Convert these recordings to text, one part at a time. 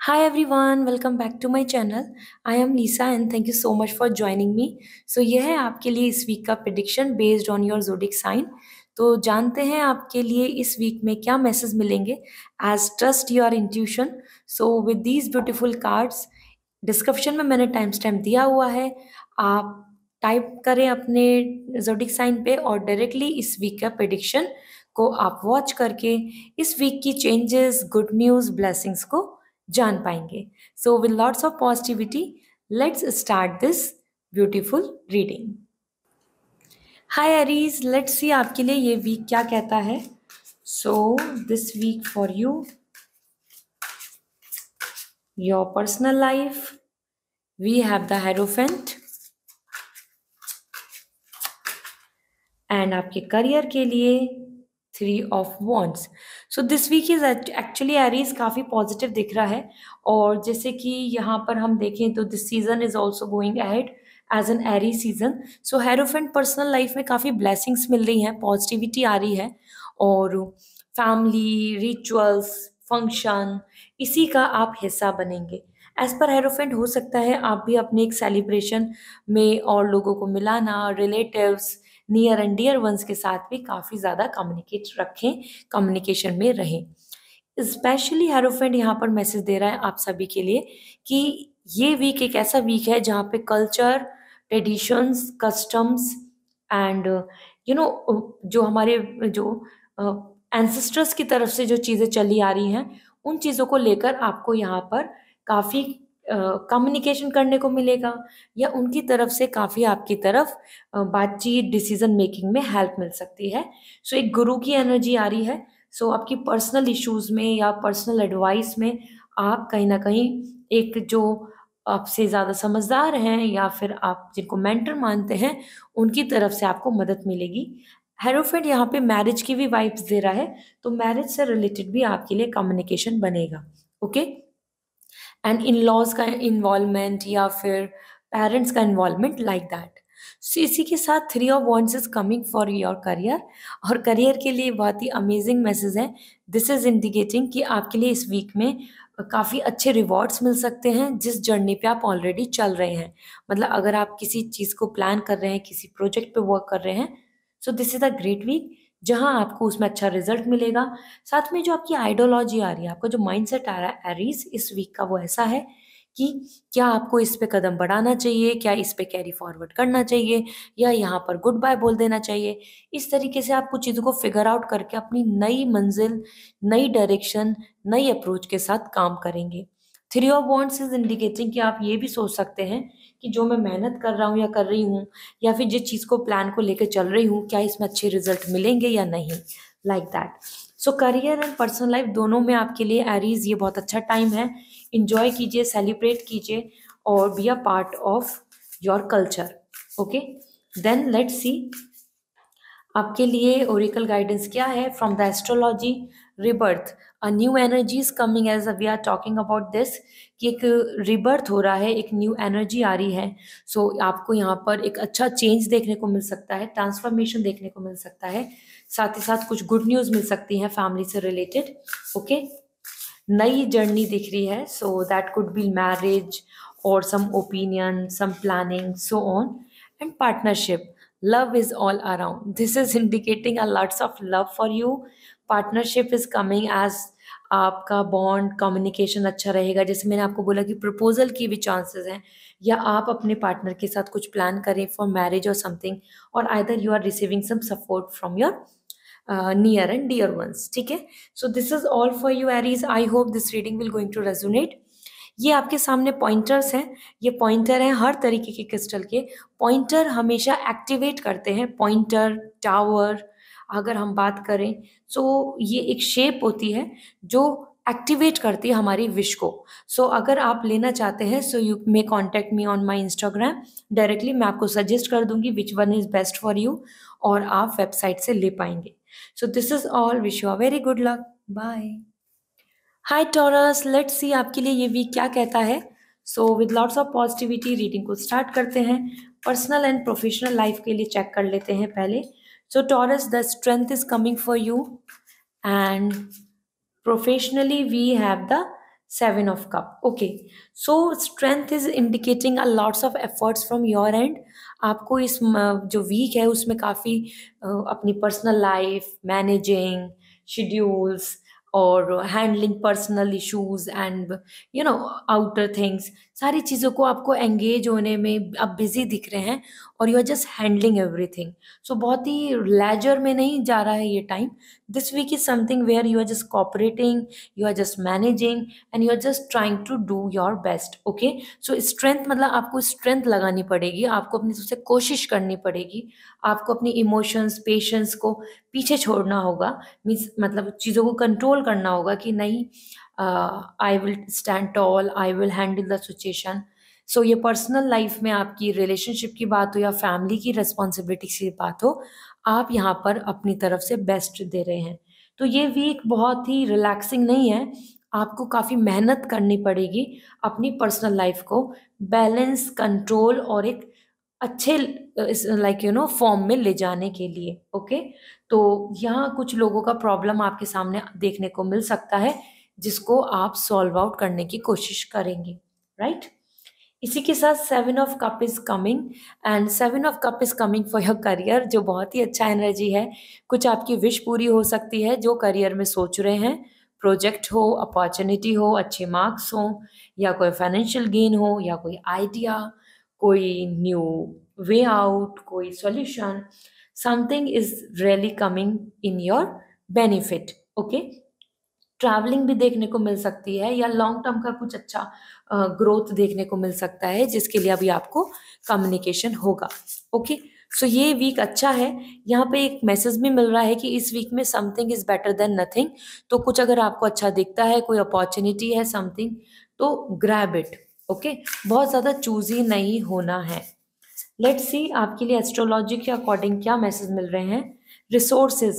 Hi everyone, welcome back to my channel. I am Lisa and thank you so much for joining me. So ये है आपके लिए इस week का prediction based on your zodiac sign. तो जानते हैं आपके लिए इस वीक में क्या मैसेज मिलेंगे as trust your intuition. So with these beautiful cards description में मैंने टाइम स्टैम्प दिया हुआ है। आप टाइप करें अपने ज़ोडिक साइन पे और डायरेक्टली इस वीक का प्रिडिक्शन को आप वॉच करके इस वीक की चेंजेस, गुड न्यूज़, ब्लेसिंग्स को जान पाएंगे। So with lots of positivity let's start this beautiful reading. Hi Aries, let's see आपके लिए ये वीक क्या कहता है। So this week for you, your personal life, we have the hierophant. And आपके करियर के लिए 3 of wands. So this week is actually Aries काफ़ी पॉजिटिव दिख रहा है। और जैसे कि यहाँ पर हम देखें तो this season is also going ahead as an Aries season. So hierophant personal life में काफ़ी ब्लेसिंग्स मिल रही हैं, पॉजिटिविटी आ रही है और फैमिली रिचुअल्स फंक्शन इसी का आप हिस्सा बनेंगे। एज पर हेरोफेंट हो सकता है आप भी अपने एक सेलिब्रेशन में और लोगों को मिलाना, relatives, near and dear ones के साथ भी काफ़ी ज़्यादा कम्युनिकेट रखें, कम्युनिकेशन में रहें। स्पेशली हेरोफेंट यहाँ पर मैसेज दे रहा है आप सभी के लिए कि ये वीक एक ऐसा वीक है जहाँ पे कल्चर, ट्रेडिशंस, कस्टम्स एंड जो हमारे जो एंसेस्टर्स की तरफ से जो चीज़ें चली आ रही हैं उन चीज़ों को लेकर आपको यहाँ पर काफ़ी कम्युनिकेशन करने को मिलेगा या उनकी तरफ से काफ़ी आपकी तरफ बातचीत, डिसीजन मेकिंग में हेल्प मिल सकती है। सो एक गुरु की एनर्जी आ रही है। सो आपकी पर्सनल इश्यूज में या पर्सनल एडवाइस में आप कहीं ना कहीं एक जो आपसे ज़्यादा समझदार हैं या फिर आप जिनको मेंटर मानते हैं उनकी तरफ से आपको मदद मिलेगी। हेरोफेंट यहाँ पे मैरिज की भी वाइब्स दे रहा है, तो मैरिज से रिलेटेड भी आपके लिए कम्युनिकेशन बनेगा। ओके, एंड इन लॉज का इन्वॉल्वमेंट या फिर पेरेंट्स का इन्वॉल्वमेंट लाइक दैट। सो इसी के साथ 3 of wands is coming for your career. और करियर के लिए बहुत ही अमेजिंग मैसेज है। दिस इज इंडिकेटिंग कि आपके लिए इस वीक में काफ़ी अच्छे रिवॉर्ड्स मिल सकते हैं जिस जर्नी पे आप ऑलरेडी चल रहे हैं। मतलब अगर आप किसी चीज़ को प्लान कर रहे हैं, किसी प्रोजेक्ट पे वर्क कर रहे हैं, so this is a great week जहां आपको उसमें अच्छा रिजल्ट मिलेगा। साथ में जो आपकी आइडियोलॉजी आ रही है, आपका जो माइंडसेट आ रहा है एरीज इस वीक का, वो ऐसा है कि क्या आपको इस पे कदम बढ़ाना चाहिए, क्या इस पे कैरी फॉरवर्ड करना चाहिए या यहाँ पर गुड बाय बोल देना चाहिए। इस तरीके से आप कुछ चीज़ों को फिगर आउट करके अपनी नई मंजिल, नई डायरेक्शन, नई अप्रोच के साथ काम करेंगे। 3 ऑफ वॉन्ड्स इज इंडिकेटिंग कि आप ये भी सोच सकते हैं कि जो मैं मेहनत कर रहा हूँ या कर रही हूँ या फिर जिस चीज़ को प्लान को लेकर चल रही हूँ, क्या इसमें अच्छे रिजल्ट मिलेंगे या नहीं, like that. So career and personal life दोनों में आपके लिए एरीज ये बहुत अच्छा टाइम है। इंजॉय कीजिए, सेलिब्रेट कीजिए और be a part of your culture. Okay, then let's see आपके लिए ओरिकल गाइडेंस क्या है from the astrology. Rebirth, a new energy is coming as we are talking about this कि एक रिबर्थ हो रहा है, एक न्यू एनर्जी आ रही है। सो आपको यहाँ पर एक अच्छा चेंज देखने को मिल सकता है, ट्रांसफॉर्मेशन देखने को मिल सकता है। साथ ही साथ कुछ गुड न्यूज़ मिल सकती है फैमिली से रिलेटेड। ओके, नई जर्नी दिख रही है। So that could be marriage और some opinion, some planning, so on. And partnership, love is all around. This is indicating a lots of love for you. Partnership is coming as आपका bond communication अच्छा रहेगा। जैसे मैंने आपको बोला कि proposal की भी चांसेस हैं या आप अपने पार्टनर के साथ कुछ प्लान करें फॉर मैरिज और समथिंग, और either you are receiving some support from your near and dear ones. ठीक है, so this is all for you Aries. I hope this reading will going to resonate. ये आपके सामने pointers हैं, ये pointer हैं हर तरीके के क्रिस्टल के। पॉइंटर हमेशा एक्टिवेट करते हैं, पॉइंटर, टावर अगर हम बात करें तो ये एक शेप होती है जो एक्टिवेट करती है हमारी विश को। सो अगर आप लेना चाहते हैं so you may contact me on my Instagram directly. मैं आपको सजेस्ट कर दूंगी which one is best for you और आप वेबसाइट से ले पाएंगे। So this is all, wish you a very good luck, bye. Hi Taurus, let's see आपके लिए ये वीक क्या कहता है। So with lots of positivity reading को स्टार्ट करते हैं। पर्सनल एंड प्रोफेशनल लाइफ के लिए चेक कर लेते हैं पहले। So Taurus, the strength is coming for you and professionally we have the Seven of cup. Okay. So strength is indicating a lots of efforts from your end. आपको इस जो week है उसमें काफ़ी अपनी पर्सनल लाइफ मैनेजिंग शेड्यूल्स और handling personal issues and outer things, सारी चीज़ों को आपको एंगेज होने में आप बिजी दिख रहे हैं और you are just handling everything. So बहुत ही लेजर में नहीं जा रहा है ये time. This week is something where you are just cooperating, you are just managing and you are just trying to do your best. Okay, so strength मतलब आपको स्ट्रेंथ लगानी पड़ेगी, आपको अपनी सबसे कोशिश करनी पड़ेगी, आपको अपनी इमोशंस पेशेंस को पीछे छोड़ना होगा। मीन्स मतलब चीज़ों को कंट्रोल करना होगा कि नहीं, I will stand tall, I will handle the situation. So ये पर्सनल लाइफ में आपकी रिलेशनशिप की बात हो या फैमिली की रिस्पॉन्सिबिलिटी की बात हो, आप यहाँ पर अपनी तरफ से बेस्ट दे रहे हैं। तो ये वीक बहुत ही रिलैक्सिंग नहीं है, आपको काफ़ी मेहनत करनी पड़ेगी अपनी पर्सनल लाइफ को बैलेंस कंट्रोल और एक अच्छे फॉर्म में ले जाने के लिए। ओके, तो यहाँ कुछ लोगों का प्रॉब्लम आपके सामने देखने को मिल सकता है जिसको आप सॉल्व आउट करने की कोशिश करेंगे, राइट। इसी के साथ seven of cup is coming and seven of cup is coming for your career, जो बहुत ही अच्छा एनर्जी है। कुछ आपकी विश पूरी हो सकती है जो करियर में सोच रहे हैं, प्रोजेक्ट हो, अपॉर्चुनिटी हो, अच्छे मार्क्स हो, या कोई फाइनेंशियल गेन हो, या कोई आइडिया, कोई न्यू वे आउट, कोई solution, something is really coming in your benefit. Okay, travelling भी देखने को मिल सकती है या लॉन्ग टर्म का कुछ अच्छा ग्रोथ देखने को मिल सकता है जिसके लिए अभी आपको कम्युनिकेशन होगा। ओके, सो ये वीक अच्छा है। यहाँ पे एक मैसेज भी मिल रहा है कि इस वीक में something is better than nothing. तो कुछ अगर आपको अच्छा दिखता है, कोई अपॉर्चुनिटी है समथिंग, तो ग्रैब इट। ओके, बहुत ज़्यादा चूजी नहीं होना है। लेट्स सी आपके लिए एस्ट्रोलॉजी के अकॉर्डिंग क्या मैसेज मिल रहे हैं। Resources,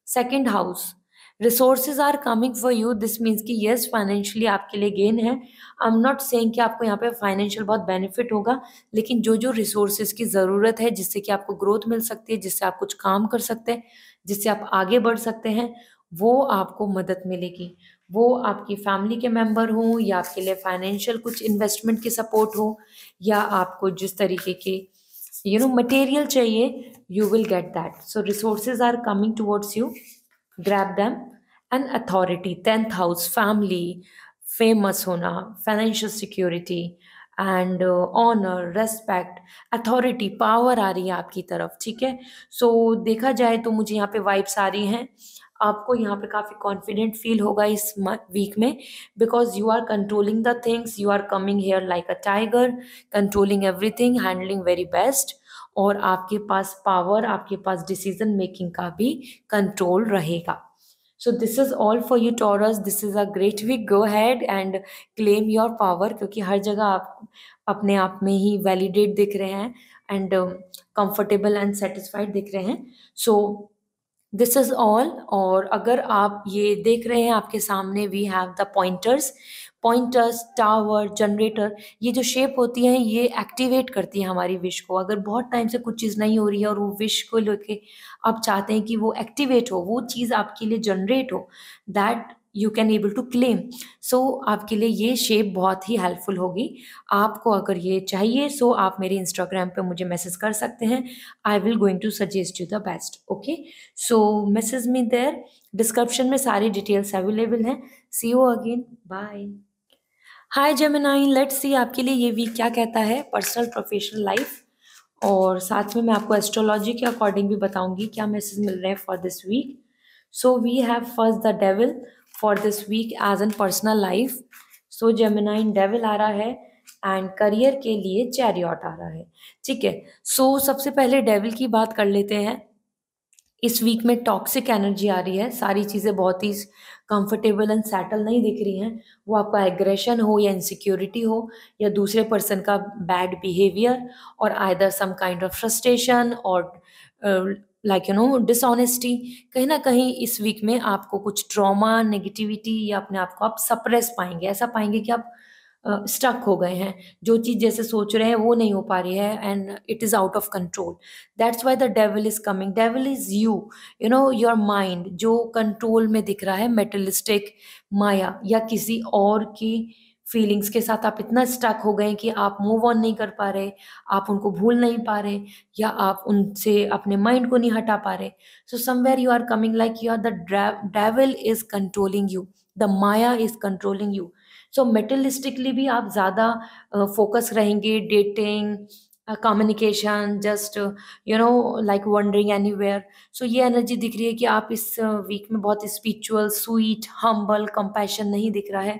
second house, resources are coming for you. This means कि येस फाइनेंशियली आपके लिए गेन है। आई एम नॉट सेइंग कि आपको यहाँ पे फाइनेंशियल बहुत बेनिफिट होगा, लेकिन जो जो रिसोर्सेज की ज़रूरत है जिससे कि आपको ग्रोथ मिल सकती है, जिससे आप कुछ काम कर सकते हैं, जिससे आप आगे बढ़ सकते हैं, वो आपको मदद मिलेगी। वो आपकी फैमिली के मेंबर हों या आपके लिए फाइनेंशियल कुछ इन्वेस्टमेंट की सपोर्ट हो, या आपको जिस तरीके के मटेरियल चाहिए, you will get that. So resources are coming towards you, grab them. And authority, 10th house, family, famous होना, financial security and honor, respect, authority, power आ रही है आपकी तरफ, ठीक है। सो देखा जाए तो मुझे यहाँ पे वाइब्स आ रही हैं, आपको यहाँ पे काफ़ी कॉन्फिडेंट फील होगा इस वीक में, because you are controlling the things, you are coming here like a tiger, controlling everything, handling very best, और आपके पास पावर, आपके पास डिसीजन मेकिंग का भी कंट्रोल रहेगा। So this is all for you Taurus, this is a great week, go ahead and claim your power, क्योंकि हर जगह आप अपने आप में ही वैलिडेट दिख रहे हैं एंड कंफर्टेबल एंड सेटिस्फाइड दिख रहे हैं। So this is all. और अगर आप ये देख रहे हैं आपके सामने, we have the pointers, pointers, tower, generator, ये जो शेप होती हैं ये एक्टिवेट करती है हमारी विश को। अगर बहुत टाइम से कुछ चीज़ नहीं हो रही है और वो विश को लेके आप चाहते हैं कि वो एक्टिवेट हो, वो चीज़ आपके लिए जनरेट हो, that you can able to claim. So आपके लिए ये शेप बहुत ही हेल्पफुल होगी। आपको अगर ये चाहिए सो आप मेरे इंस्टाग्राम पे मुझे मैसेज कर सकते हैं, I will going to suggest you the best. Okay, so message me there, description में सारी डिटेल्स अवेलेबल हैं। See you again, bye. Hi Gemini, let's see आपके लिए ये वीक क्या कहता है, पर्सनल प्रोफेशनल लाइफ, और साथ में मैं आपको एस्ट्रोलॉजी के अकॉर्डिंग भी बताऊंगी क्या मैसेज मिल रहे हैं for this week. So we have first the devil for this week as an personal life. So Gemini devil आ रहा है एंड करियर के लिए चैरियट आ रहा है, ठीक है। सो सबसे पहले डेविल की बात कर लेते हैं। इस वीक में टॉक्सिक एनर्जी आ रही है, सारी चीज़ें बहुत ही कंफर्टेबल एंड सेटल नहीं दिख रही हैं। वो आपका एग्रेशन हो या इनसिक्योरिटी हो या दूसरे पर्सन का बैड बिहेवियर, और either some kind of frustration और डिसऑनेस्टी, कहीं ना कहीं इस वीक में आपको कुछ ट्रॉमा, नेगेटिविटी, या अपने आप को आप सप्रेस पाएंगे। ऐसा पाएंगे कि आप स्टक हो गए हैं, जो चीज़ जैसे सोच रहे हैं वो नहीं हो पा रही है and it is out of control. That's why the devil is coming. Devil is you, you know your mind, जो कंट्रोल में दिख रहा है, मेटलिस्टिक माया या किसी और की फीलिंग्स के साथ आप इतना स्टक हो गए कि आप मूव ऑन नहीं कर पा रहे, आप उनको भूल नहीं पा रहे, या आप उनसे अपने माइंड को नहीं हटा पा रहे। So somewhere you are coming like you are the devil is controlling you, the maya is controlling you. So materialistically भी आप ज़्यादा फोकस रहेंगे, dating, communication, just you know like wandering anywhere. So ये एनर्जी दिख रही है कि आप इस वीक में बहुत स्पिरिचुअल, स्वीट, हम्बल, कंपैशन नहीं दिख रहा है,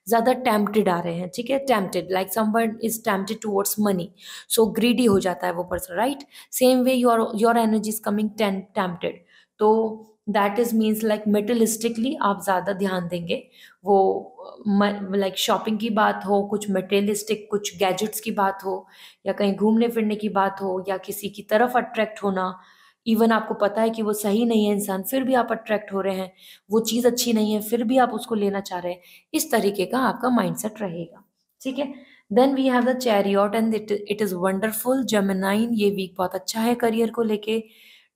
ज़्यादा टेम्प्टेड आ रहे हैं, ठीक है, tempted like someone is tempted towards money, so greedy हो जाता है वो person, right. Same way your energy is coming tempted, तो दैट इज मीन्स लाइक मेटलिस्टिकली आप ज़्यादा ध्यान देंगे। वो लाइक शॉपिंग की बात हो, कुछ मटेरियलिस्टिक, कुछ गैजेट्स की बात हो, या कहीं घूमने फिरने की बात हो, या किसी की तरफ अट्रैक्ट होना, इवन आपको पता है कि वो सही नहीं है इंसान, फिर भी आप अट्रैक्ट हो रहे हैं, वो चीज़ अच्छी नहीं है फिर भी आप उसको लेना चाह रहे हैं, इस तरीके का आपका माइंडसेट रहेगा, ठीक है। Then we have the chariot and it is wonderful Gemini. ये वीक बहुत अच्छा है करियर को लेके,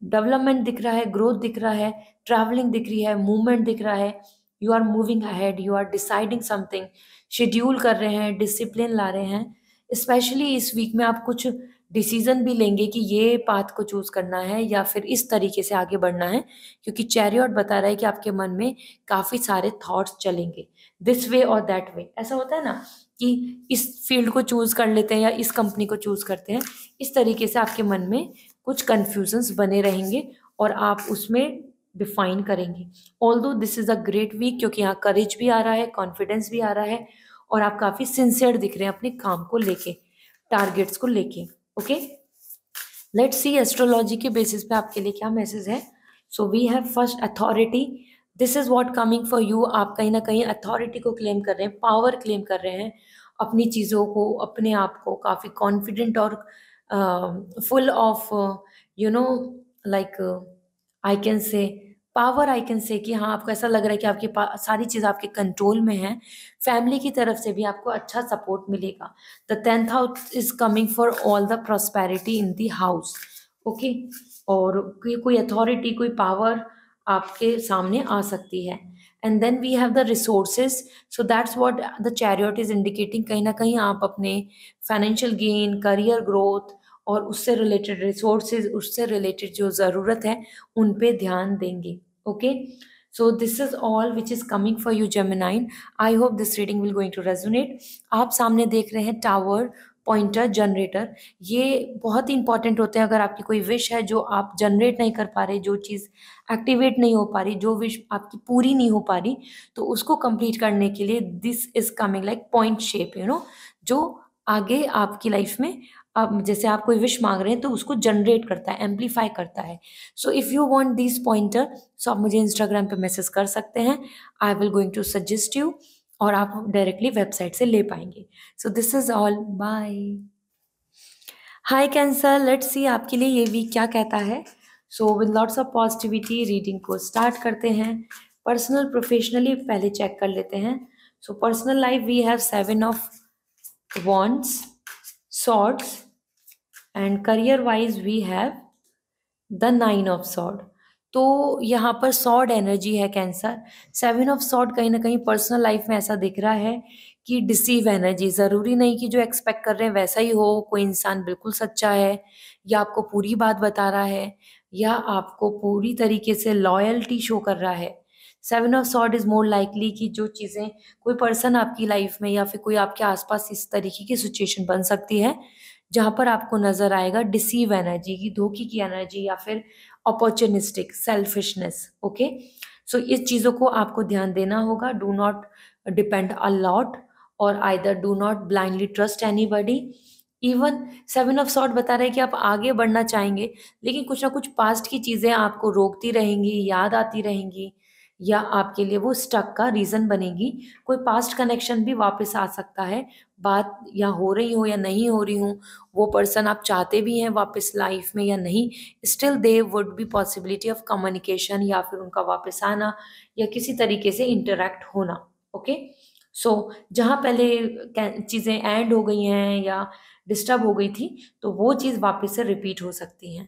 डेवलपमेंट दिख रहा है, ग्रोथ दिख रहा है, ट्रैवलिंग दिख रही है, मूवमेंट दिख रहा है, you are moving ahead, you are deciding something, schedule कर रहे हैं, डिसिप्लिन ला रहे हैं। स्पेशली इस वीक में आप कुछ डिसीजन भी लेंगे कि ये पाथ को चूज करना है या फिर इस तरीके से आगे बढ़ना है, क्योंकि चैरियट बता रहा है कि आपके मन में काफी सारे थॉट्स चलेंगे, दिस वे और दैट वे। ऐसा होता है ना कि इस फील्ड को चूज कर लेते हैं या इस कंपनी को चूज करते हैं, इस तरीके से आपके मन में कुछ कन्फ्यूजन्स बने रहेंगे और आप उसमें डिफाइन करेंगे। Although this is a great week, क्योंकि यहाँ करेज भी आ रहा है, कॉन्फिडेंस भी आ रहा है, और आप काफी सिंसियर दिख रहे हैं अपने काम को लेके, टारगेट्स को लेके। ओके, लेट्स सी एस्ट्रोलॉजी के बेसिस पे आपके लिए क्या मैसेज है। So we have first authority, this is what coming for you. आप कहीं ना कहीं अथॉरिटी को क्लेम कर रहे हैं, पावर क्लेम कर रहे हैं, अपनी चीज़ों को, अपने आप को काफ़ी कॉन्फिडेंट और full of you know like I can से पावर, आई कैन से कि हाँ आपको ऐसा लग रहा है कि आपके पास सारी चीज़ आपके कंट्रोल में है। फैमिली की तरफ से भी आपको अच्छा सपोर्ट मिलेगा। The 10th house is coming for all the prosperity in the house. Okay, और कोई अथॉरिटी, कोई पावर आपके सामने आ सकती है। And then we have the resources, so that's what the chariot is indicating. कहीं ना कहीं आप अपने फाइनेंशियल गेन, करियर ग्रोथ और उससे रिलेटेड रिसोर्सेज, उससे रिलेटेड जो ज़रूरत है उन पे ध्यान देंगे। Okay, so this is all which is coming for you Gemini. I hope this reading will going to resonate. आप सामने देख रहे हैं टावर, पॉइंटर, जनरेटर, ये बहुत ही इंपॉर्टेंट होते हैं। अगर आपकी कोई विश है जो आप जनरेट नहीं कर पा रहे, जो चीज़ एक्टिवेट नहीं हो पा रही, जो विश आपकी पूरी नहीं हो पा रही, तो उसको कंप्लीट करने के लिए this is coming like point shape, you know, जो आगे आपकी लाइफ में अब जैसे आप कोई विश मांग रहे हैं तो उसको जनरेट करता है, एम्पलीफाई करता है। So if you want this pointer, so आप मुझे इंस्टाग्राम पे मैसेज कर सकते हैं, I will going to suggest you, और आप डायरेक्टली वेबसाइट से ले पाएंगे। So this is all, bye. Hi Cancer, let's see आपके लिए ये वीक क्या कहता है। So with lots of positivity reading को स्टार्ट करते हैं। पर्सनल प्रोफेशनली पहले चेक कर लेते हैं। So personal life we have 7 of wands, swords, and career wise we have the 9 of sword. तो यहाँ पर सॉर्ड एनर्जी है कैंसर। 7 ऑफ सॉर्ड कहीं ना कहीं पर्सनल लाइफ में ऐसा दिख रहा है कि डिसीव एनर्जी, ज़रूरी नहीं कि जो एक्सपेक्ट कर रहे हैं वैसा ही हो। कोई इंसान बिल्कुल सच्चा है, या आपको पूरी बात बता रहा है, या आपको पूरी तरीके से लॉयल्टी शो कर रहा है। 7 of sword is more likely कि जो चीज़ें, कोई पर्सन आपकी लाइफ में या फिर कोई आपके आसपास इस तरीके की सिचुएशन बन सकती है जहाँ पर आपको नजर आएगा डिसीव एनर्जी की, धोखे की एनर्जी, या फिर अपॉर्चुनिस्टिक सेल्फिशनेस। ओके, सो इस चीज़ों को आपको ध्यान देना होगा। Do not depend a lot, और either do not blindly trust anybody. Even 7 of sword बता रहे हैं कि आप आगे बढ़ना चाहेंगे, लेकिन कुछ ना कुछ पास्ट की चीज़ें आपको रोकती रहेंगी, याद आती रहेंगी, या आपके लिए वो स्टक का रीज़न बनेगी। कोई पास्ट कनेक्शन भी वापस आ सकता है, बात या हो रही हो या नहीं हो रही हो, वो पर्सन आप चाहते भी हैं वापस लाइफ में या नहीं, still they would be possibility of communication, या फिर उनका वापस आना, या किसी तरीके से इंटरेक्ट होना। ओके, जहाँ पहले चीज़ें एंड हो गई हैं या डिस्टर्ब हो गई थी, तो वो चीज़ वापस से रिपीट हो सकती हैं।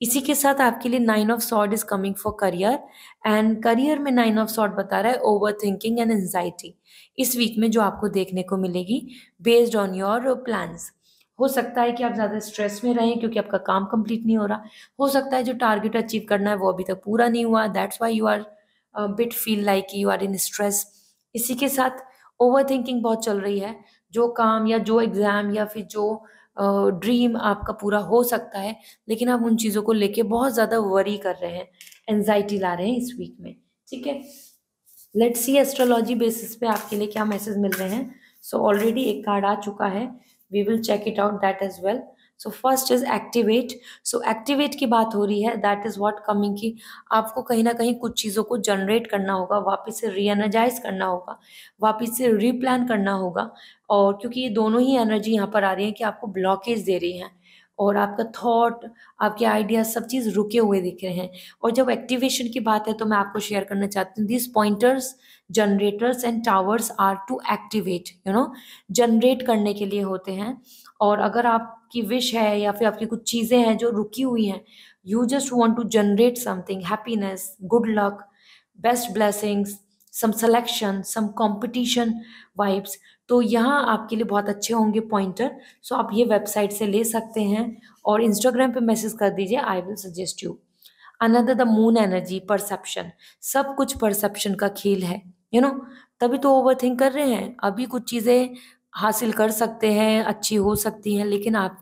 इसी के साथ आपके लिए 9 of sword is coming for career, and career में 9 ऑफ सॉर्ड बता रहा है ओवरथिंकिंग एंड एंग्जायटी। इस वीक में जो आपको देखने को मिलेगी बेस्ड ऑन योर प्लान्स। हो सकता है कि आप ज़्यादा स्ट्रेस में रहें क्योंकि आपका काम कंप्लीट नहीं हो रहा। हो सकता है जो टारगेट अचीव करना है वो अभी तक पूरा नहीं हुआ, that's why you are bit feel like you are in stress. इसी के साथ ओवरथिंकिंग बहुत चल रही है। जो काम या जो एग्ज़ाम या फिर जो ड्रीम आपका पूरा हो सकता है, लेकिन आप उन चीज़ों को लेके बहुत ज़्यादा वरी कर रहे हैं, एंग्जायटी ला रहे हैं इस वीक में, ठीक है? लेट्स सी एस्ट्रोलॉजी बेसिस पे आपके लिए क्या मैसेज मिल रहे हैं। ऑलरेडी एक कार्ड आ चुका है, we will check it out that as well. First is activate. Activate की बात हो रही है, दैट इज व्हाट कमिंग की आपको कहीं ना कहीं कुछ चीज़ों को जनरेट करना होगा, वापस से रीएनर्जाइज करना होगा, वापस से रीप्लान करना होगा। और क्योंकि ये दोनों ही एनर्जी यहाँ पर आ रही है कि आपको ब्लॉकेज दे रही हैं और आपका थॉट, आपके आइडियाज सब चीज़ रुके हुए दिख रहे हैं। और जब एक्टिवेशन की बात है तो मैं आपको शेयर करना चाहती हूँ, this pointers, generators and towers are to activate, generate करने के लिए होते हैं। और अगर आपकी विश है या फिर आपकी कुछ चीज़ें हैं जो रुकी हुई हैं, you just want to generate something, happiness, good luck, best blessings, some selection, some competition vibes, तो यहाँ आपके लिए बहुत अच्छे होंगे पॉइंटर। आप ये वेबसाइट से ले सकते हैं और इंस्टाग्राम पे मैसेज कर दीजिए, I will suggest you. Another the moon energy, perception. सब कुछ परसेप्शन का खेल है, तभी तो ओवरथिंक कर रहे हैं। अभी कुछ चीज़ें हासिल कर सकते हैं, अच्छी हो सकती हैं, लेकिन आप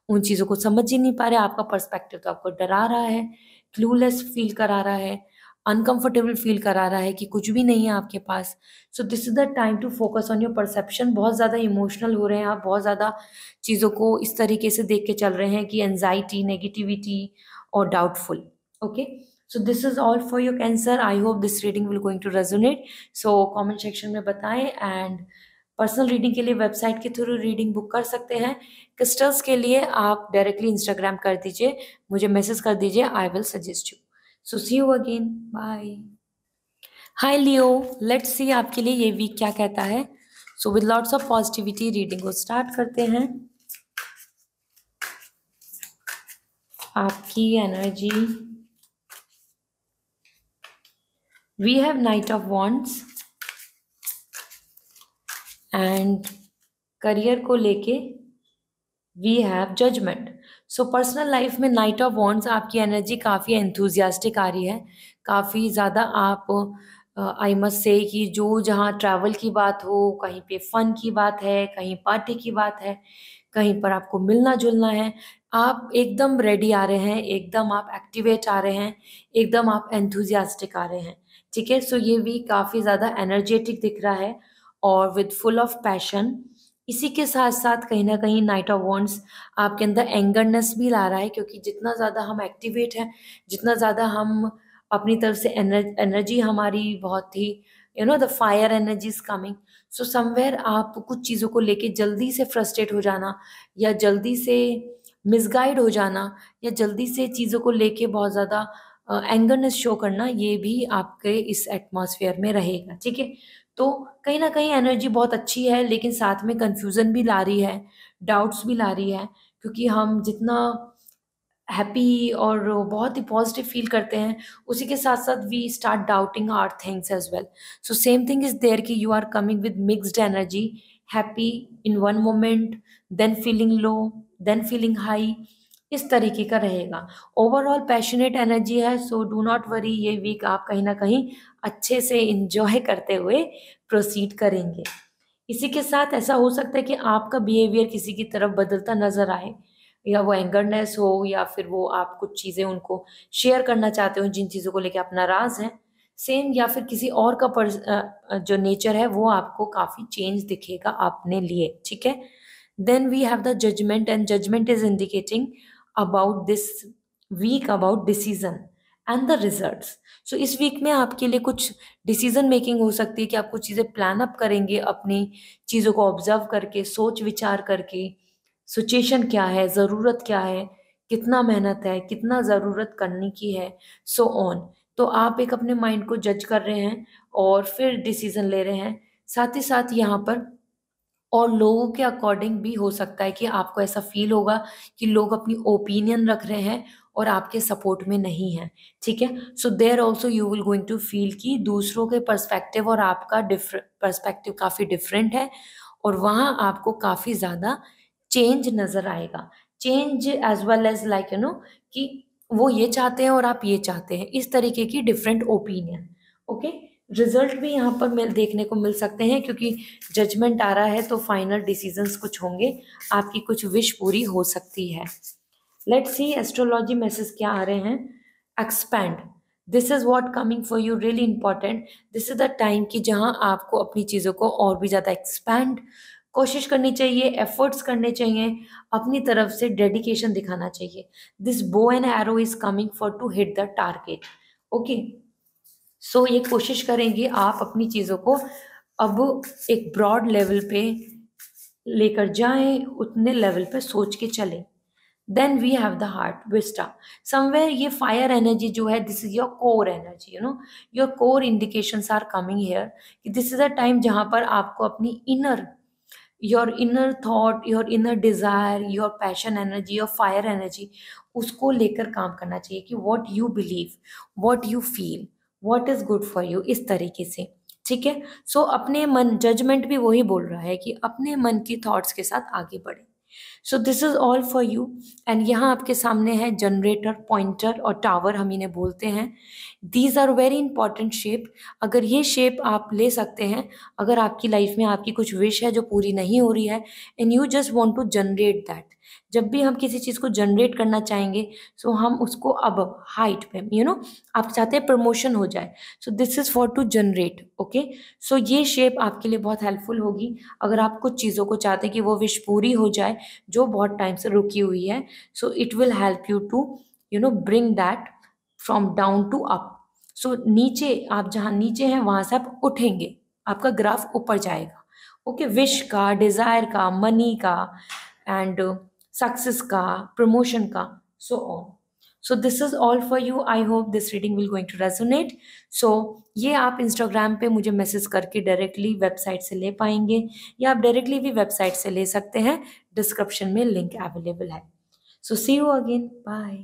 उन चीज़ों को समझ ही नहीं पा रहे। आपका पर्सपेक्टिव तो आपको डरा रहा है, क्लूलेस फील करा रहा है, अनकंफर्टेबल फील करा रहा है कि कुछ भी नहीं है आपके पास। This is the time to focus on your perception. बहुत ज़्यादा इमोशनल हो रहे हैं आप, बहुत ज़्यादा चीज़ों को इस तरीके से देख के चल रहे हैं कि एनजाइटी, नेगेटिविटी और doubtful. Okay, this is all for your Cancer. I hope this reading will going to resonate. Comment section में बताएं, एंड पर्सनल रीडिंग के लिए वेबसाइट के थ्रू रीडिंग बुक कर सकते हैं। क्रिस्टल्स के लिए आप डायरेक्टली इंस्टाग्राम कर दीजिए, मुझे मैसेज कर दीजिए, I will suggest you. See you again, bye. Hi Leo, let's see आपके लिए ये वीक क्या कहता है। With lots of positivity reading को स्टार्ट करते हैं। आपकी energy, we have knight of wands, and career को लेके we have judgement. Personal life में नाइट ऑफ वॉन्ड्स, आपकी एनर्जी काफ़ी एंथुजियास्टिक आ रही है, काफ़ी ज़्यादा आप, आई मस्ट से कि जो जहाँ ट्रैवल की बात हो, कहीं पे फन की बात है, कहीं पार्टी की बात है, कहीं पर आपको मिलना जुलना है, आप एकदम रेडी आ रहे हैं, एकदम आप एक्टिवेट आ रहे हैं, एकदम आप एंथुजियास्टिक आ रहे हैं, ठीक है। ये वीक काफ़ी ज़्यादा एनर्जेटिक दिख रहा है और विद फुल ऑफ पैशन। इसी के साथ साथ कहीं ना कहीं नाइट ऑफ वॉन्ड्स आपके अंदर एंगरनेस भी ला रहा है, क्योंकि जितना ज़्यादा हम एक्टिवेट हैं, जितना ज़्यादा हम अपनी तरफ से एनर्जी हमारी बहुत ही, the fire energy is coming. Somewhere आप कुछ चीज़ों को लेके जल्दी से फ्रस्ट्रेट हो जाना, या जल्दी से मिसगाइड हो जाना, या जल्दी से चीज़ों को लेके बहुत ज़्यादा एंगरनेस शो करना, ये भी आपके इस एटमॉस्फेयर में रहेगा, ठीक है। तो कहीं न कहीं एनर्जी बहुत अच्छी है, लेकिन साथ में कन्फ्यूज़न भी ला रही है, डाउट्स भी ला रही है, क्योंकि हम जितना हैप्पी और बहुत ही पॉजिटिव फ़ील करते हैं, उसी के साथ-साथ we start doubting our things as well. Same thing is there कि you are coming with mixed energy, happy in one moment, then feeling low, then feeling high, इस तरीके का रहेगा। ओवरऑल पैशनेट एनर्जी है, डू नॉट वरी, ये week आप कहीं न कहीं अच्छे से एन्जॉय करते हुए प्रोसीड करेंगे। इसी के साथ ऐसा हो सकता है कि आपका बिहेवियर किसी की तरफ बदलता नज़र आए, या वो एंगरनेस हो, या फिर वो आप कुछ चीज़ें उनको शेयर करना चाहते हो जिन चीज़ों को लेके आप नाराज़ हैं, सेम, या फिर किसी और का जो नेचर है वो आपको काफ़ी चेंज दिखेगा अपने लिए, ठीक है। Then we have the judgement, and judgement is indicating about this week, about decision and the results. इस वीक में आपके लिए कुछ डिसीजन मेकिंग हो सकती है कि आप कुछ चीज़ें प्लान अप करेंगे, अपनी चीज़ों को ऑब्जर्व करके, सोच विचार करके, सिचुएशन क्या है, ज़रूरत क्या है, कितना मेहनत है, कितना ज़रूरत करने की है, सो ऑन। तो आप एक अपने माइंड को जज कर रहे हैं और फिर डिसीजन ले रहे हैं। साथ ही साथ यहाँ पर और लोगों के अकॉर्डिंग भी हो सकता है कि आपको ऐसा फील होगा कि लोग अपनी ओपिनियन रख रहे हैं और आपके सपोर्ट में नहीं है, ठीक है। So there also you will going to feel कि दूसरों के पर्सपेक्टिव और आपका पर्सपेक्टिव काफ़ी डिफरेंट है, और वहाँ आपको काफ़ी ज़्यादा चेंज नज़र आएगा। Change as well as like कि वो ये चाहते हैं और आप ये चाहते हैं, इस तरीके की डिफरेंट ओपिनियन। ओके, रिजल्ट भी यहाँ पर देखने को मिल सकते हैं, क्योंकि जजमेंट आ रहा है तो फाइनल डिसीजंस कुछ होंगे, आपकी कुछ विश पूरी हो सकती है। लेट्स सी एस्ट्रोलॉजी मैसेज क्या आ रहे हैं। Expand, this is what coming for you, really important. This is the time कि जहां आपको अपनी चीज़ों को और भी ज़्यादा एक्सपैंड कोशिश करनी चाहिए, एफर्ट्स करने चाहिए, अपनी तरफ से डेडिकेशन दिखाना चाहिए। This bow and arrow is coming for to hit the target. Okay, so ये कोशिश करेंगे आप अपनी चीज़ों को अब एक ब्रॉड लेवल पे लेकर जाएं, उतने लेवल पे सोच के चलें। Then we have the heart vista, somewhere ये फायर एनर्जी जो है, this is your core energy, your core indications are coming here कि दिस इज अ टाइम जहां पर आपको अपनी inner thought, your inner desire, your passion energy, your fire energy, उसको लेकर काम करना चाहिए कि what you believe, what you feel, what is good for you, इस तरीके से, ठीक है। सो अपने मन, जजमेंट भी वही बोल रहा है कि अपने मन की थॉट्स के साथ आगे बढ़े। सो this is all for you. And यहाँ आपके सामने है जनरेटर, पॉइंटर और टावर, हम इन्हें बोलते हैं। These are very important shape. अगर ये शेप आप ले सकते हैं, अगर आपकी लाइफ में आपकी कुछ विश है जो पूरी नहीं हो रही है, and you just want to generate that. जब भी हम किसी चीज़ को जनरेट करना चाहेंगे, सो हम उसको अब हाइट पे, आप चाहते हैं प्रमोशन हो जाए, so this is for to generate. Okay, so ये शेप आपके लिए बहुत हेल्पफुल होगी अगर आप कुछ चीज़ों को चाहते हैं कि वो विश पूरी हो जाए जो बहुत टाइम से रुकी हुई है। So it will help you to bring that from down to up. So नीचे, आप जहाँ नीचे हैं वहां से आप उठेंगे, आपका ग्राफ ऊपर जाएगा। ओके, विश का, डिजायर का, मनी का, एंड सक्सेस का, प्रमोशन का, so on. So this is all for you. I hope this reading will going to resonate. So ये आप इंस्टाग्राम पे मुझे मैसेज करके डायरेक्टली वेबसाइट से ले पाएंगे, या आप डायरेक्टली भी वेबसाइट से ले सकते हैं, डिस्क्रिप्शन में लिंक अवेलेबल है। So see you again, bye.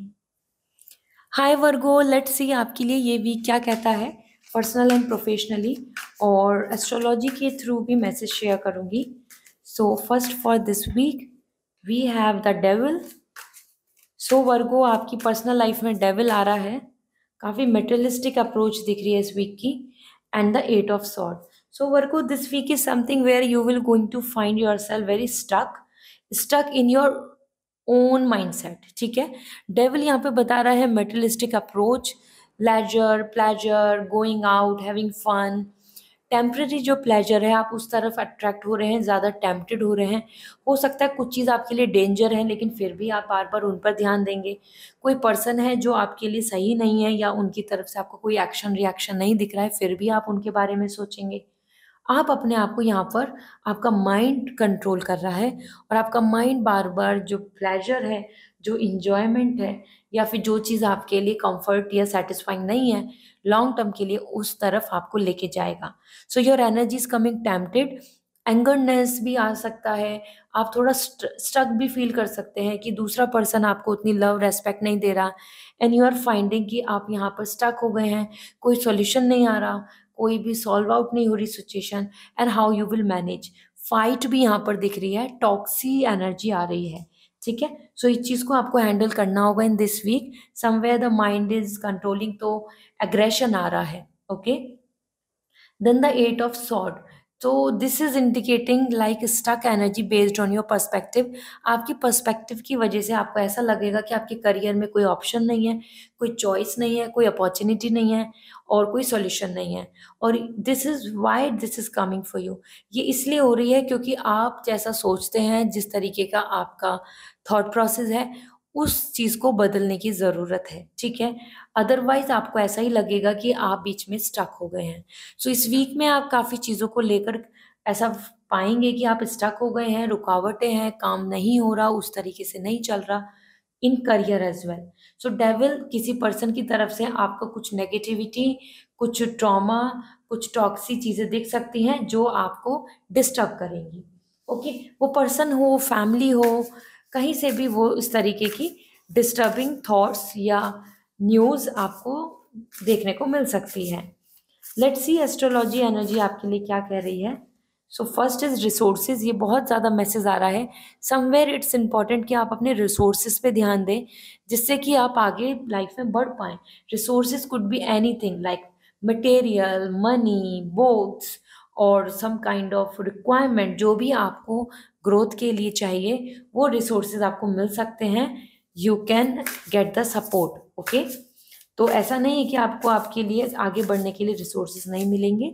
Hi Virgo, let's see आपके लिए ये वीक क्या कहता है, पर्सनल एंड प्रोफेशनली, और एस्ट्रोलॉजी के थ्रू भी मैसेज शेयर करूंगी। So first for this week we have the devil. So Virgo, आपकी पर्सनल लाइफ में डेविल आ रहा है, काफ़ी मेटेरियलिस्टिक अप्रोच दिख रही है इस वीक की, and the eight of sword. So Virgo, this week is something where you will going to find yourself very stuck in your own mindset, ठीक है। डेविल यहाँ पे बता रहा है materialistic approach, leisure, pleasure, going out, having fun, temporary जो pleasure है, आप उस तरफ अट्रैक्ट हो रहे हैं, ज़्यादा टेम्पटेड हो रहे हैं। हो सकता है कुछ चीज़ आपके लिए डेंजर है, लेकिन फिर भी आप बार बार उन पर ध्यान देंगे। कोई पर्सन है जो आपके लिए सही नहीं है, या उनकी तरफ से आपको कोई एक्शन रिएक्शन नहीं दिख रहा है, फिर भी आप उनके बारे में सोचेंगे। आप अपने आप को यहाँ पर, आपका माइंड कंट्रोल कर रहा है, और आपका माइंड बार बार जो प्लेजर है, जो इंजॉयमेंट है, या फिर जो चीज़ आपके लिए कंफर्ट या सेटिस्फाइंग नहीं है लॉन्ग टर्म के लिए, उस तरफ आपको लेके जाएगा। So your energy is coming tempted, angerness भी आ सकता है, आप थोड़ा स्ट्रक भी फील कर सकते हैं कि दूसरा पर्सन आपको उतनी लव रेस्पेक्ट नहीं दे रहा, एंड यू आर फाइंडिंग कि आप यहाँ पर स्टक हो गए हैं, कोई सॉल्यूशन नहीं आ रहा, कोई भी सॉल्व आउट नहीं हो रही situation, and how you will manage. Fight भी यहाँ पर दिख रही है, टॉक्सी एनर्जी आ रही है, ठीक है। सो इस चीज़ को आपको हैंडल करना होगा in this week. Somewhere the mind is controlling, तो एग्रेशन आ रहा है। Okay, then the eight of sword, so this is indicating like stuck energy based on your perspective। आपकी पर्सपेक्टिव की वजह से आपको ऐसा लगेगा कि आपके करियर में कोई ऑप्शन नहीं है, कोई चॉइस नहीं है, कोई अपॉर्चुनिटी नहीं है, और कोई सॉल्यूशन नहीं है। और this is why this is coming for you, ये इसलिए हो रही है क्योंकि आप जैसा सोचते हैं, जिस तरीके का आपका थॉट प्रोसेस है, उस चीज़ को बदलने की ज़रूरत है, ठीक है। अदरवाइज आपको ऐसा ही लगेगा कि आप बीच में स्टक हो गए हैं। सो इस वीक में आप काफ़ी चीज़ों को लेकर ऐसा पाएंगे कि आप स्टक हो गए हैं, रुकावटें हैं, काम नहीं हो रहा, उस तरीके से नहीं चल रहा, in career as well. So devil किसी पर्सन की तरफ से आपको कुछ नेगेटिविटी, कुछ ट्रॉमा, कुछ टॉक्सिक चीज़ें दिख सकती हैं जो आपको डिस्टर्ब करेंगी। ओके, वो पर्सन हो, फैमिली हो, कहीं से भी वो इस तरीके की डिस्टर्बिंग थॉट्स या न्यूज़ आपको देखने को मिल सकती है। लेट्स सी एस्ट्रोलॉजी एनर्जी आपके लिए क्या कह रही है। So first is resources. ये बहुत ज़्यादा मैसेज आ रहा है। समवेयर इट्स इम्पॉर्टेंट कि आप अपने रिसोर्सेज पे ध्यान दें, जिससे कि आप आगे लाइफ में बढ़ पाएँ। Resources could be anything like material, money, books और सम काइंड ऑफ रिक्वायरमेंट। जो भी आपको ग्रोथ के लिए चाहिए वो रिसोर्सेज आपको मिल सकते हैं। You can get the support. Okay, तो ऐसा नहीं है कि आपको आपके लिए आगे बढ़ने के लिए रिसोर्सेज नहीं मिलेंगे।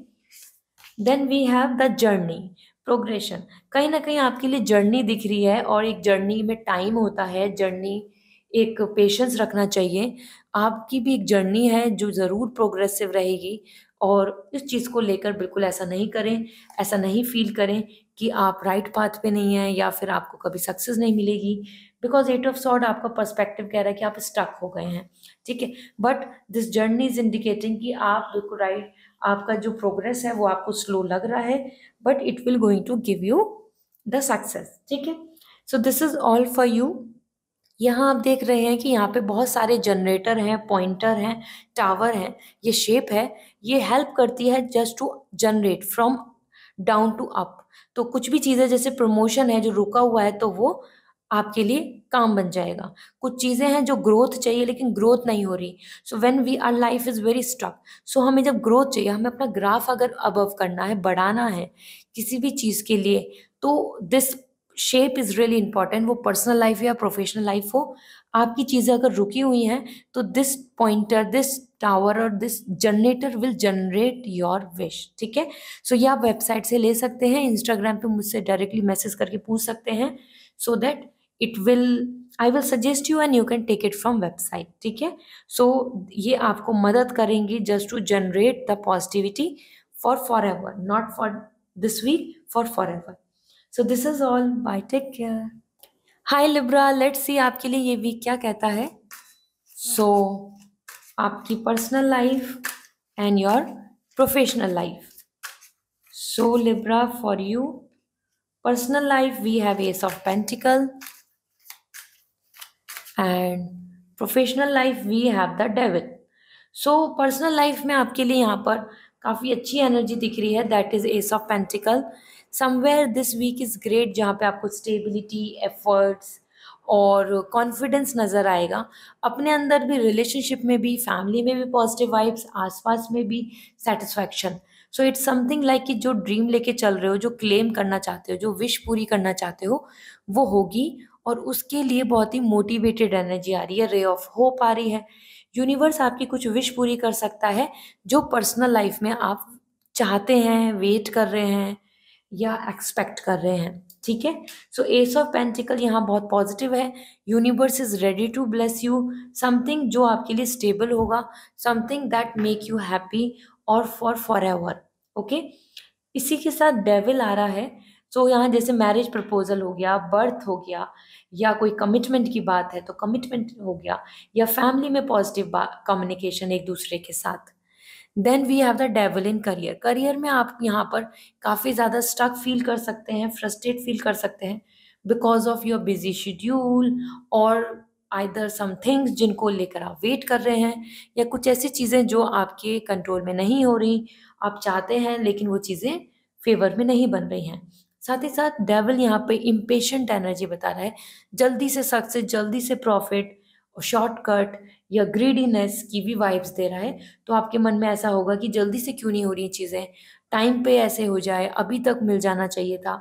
Then we have the journey, progression. कहीं ना कहीं आपके लिए जर्नी दिख रही है, और एक जर्नी में टाइम होता है, जर्नी एक पेशेंस रखना चाहिए। आपकी भी एक जर्नी है जो ज़रूर प्रोग्रेसिव रहेगी, और इस चीज़ को लेकर बिल्कुल ऐसा नहीं करें, ऐसा नहीं फील करें कि आप राइट पाथ पे नहीं हैं या फिर आपको कभी सक्सेस नहीं मिलेगी। बिकॉज एट ऑफ सॉर्ड आपका पर्सपेक्टिव कह रहा है कि आप स्टक हो गए हैं। ठीक है, but this journey is indicating कि आप बिल्कुल राइट, आपका जो प्रोग्रेस है वो आपको स्लो लग रहा है, but it will going to give you the success. ठीक है, so this is all for you. यहाँ आप देख रहे हैं कि यहाँ पे बहुत सारे जनरेटर हैं, पॉइंटर हैं, टावर हैं, ये शेप है। ये हेल्प करती है just to generate from down to up. तो कुछ भी चीज़ें जैसे प्रमोशन है जो रुका हुआ है तो वो आपके लिए काम बन जाएगा। कुछ चीज़ें हैं जो ग्रोथ चाहिए लेकिन ग्रोथ नहीं हो रही। So when we are life is very stuck. So हमें जब ग्रोथ चाहिए, हमें अपना ग्राफ अगर अबव करना है, बढ़ाना है किसी भी चीज़ के लिए, तो this shape is really important. वो पर्सनल लाइफ या प्रोफेशनल लाइफ हो, आपकी चीज़ें अगर रुकी हुई हैं तो दिस पॉइंटर, दिस टावर और this generator will generate your wish. ठीक है, सो ये आप वेबसाइट से ले सकते हैं, इंस्टाग्राम पे मुझसे डायरेक्टली मैसेज करके पूछ सकते हैं, so that it will, I will suggest you and you can take it from website. ठीक है, सो ये आपको मदद करेंगी just to generate the positivity forever, not for this week, forever. So this is all, bye, take care. Hi Libra, let's see आपके लिए ये week क्या कहता है। सो आपकी personal life and your professional life. So Libra, for you personal life we have ace of pentacle and professional life we have the devil. So personal life में आपके लिए यहाँ पर काफ़ी अच्छी एनर्जी दिख रही है, that is ace of pentacle. Somewhere this week is great, जहाँ पे आपको स्टेबिलिटी, एफर्ट्स और कॉन्फिडेंस नज़र आएगा। अपने अंदर भी, रिलेशनशिप में भी, फैमिली में भी पॉजिटिव वाइब्स, आसपास में भी satisfaction. So it's something like कि जो ड्रीम लेके चल रहे हो, जो क्लेम करना चाहते हो, जो विश पूरी करना चाहते हो, वो होगी। और उसके लिए बहुत ही मोटिवेटेड एनर्जी आ रही है, रे ऑफ होप आ रही है। यूनिवर्स आपकी कुछ विश पूरी कर सकता है जो पर्सनल लाइफ में आप चाहते हैं, वेट कर रहे हैं या एक्सपेक्ट कर रहे हैं। ठीक है, सो एस ऑफ पेंटिकल यहाँ बहुत पॉजिटिव है। Universe is ready to bless you something जो आपके लिए स्टेबल होगा, something that make you happy और फॉर एवर। ओके, इसी के साथ डेविल आ रहा है। सो यहाँ जैसे मैरिज प्रपोजल हो गया, बर्थ हो गया, या कोई कमिटमेंट की बात है तो कमिटमेंट हो गया, या फैमिली में पॉजिटिव कम्युनिकेशन एक दूसरे के साथ। Then we have the devil in career. Career में आप यहाँ पर काफ़ी ज़्यादा स्टक फील कर सकते हैं, फ्रस्ट्रेट फील कर सकते हैं because of your busy schedule, और आइदर सम थिंग्स जिनको लेकर आप वेट कर रहे हैं, या कुछ ऐसी चीज़ें जो आपके कंट्रोल में नहीं हो रही, आप चाहते हैं लेकिन वो चीज़ें फेवर में नहीं बन रही हैं। साथ ही साथ डेविल यहाँ पे इम्पेशेंट एनर्जी बता रहा है, जल्दी से सक्सेस, जल्दी से प्रॉफिट, शॉर्टकट या ग्रीडीनेस की भी वाइब्स दे रहा है। तो आपके मन में ऐसा होगा कि जल्दी से क्यों नहीं हो रही चीज़ें, टाइम पे ऐसे हो जाए, अभी तक मिल जाना चाहिए था,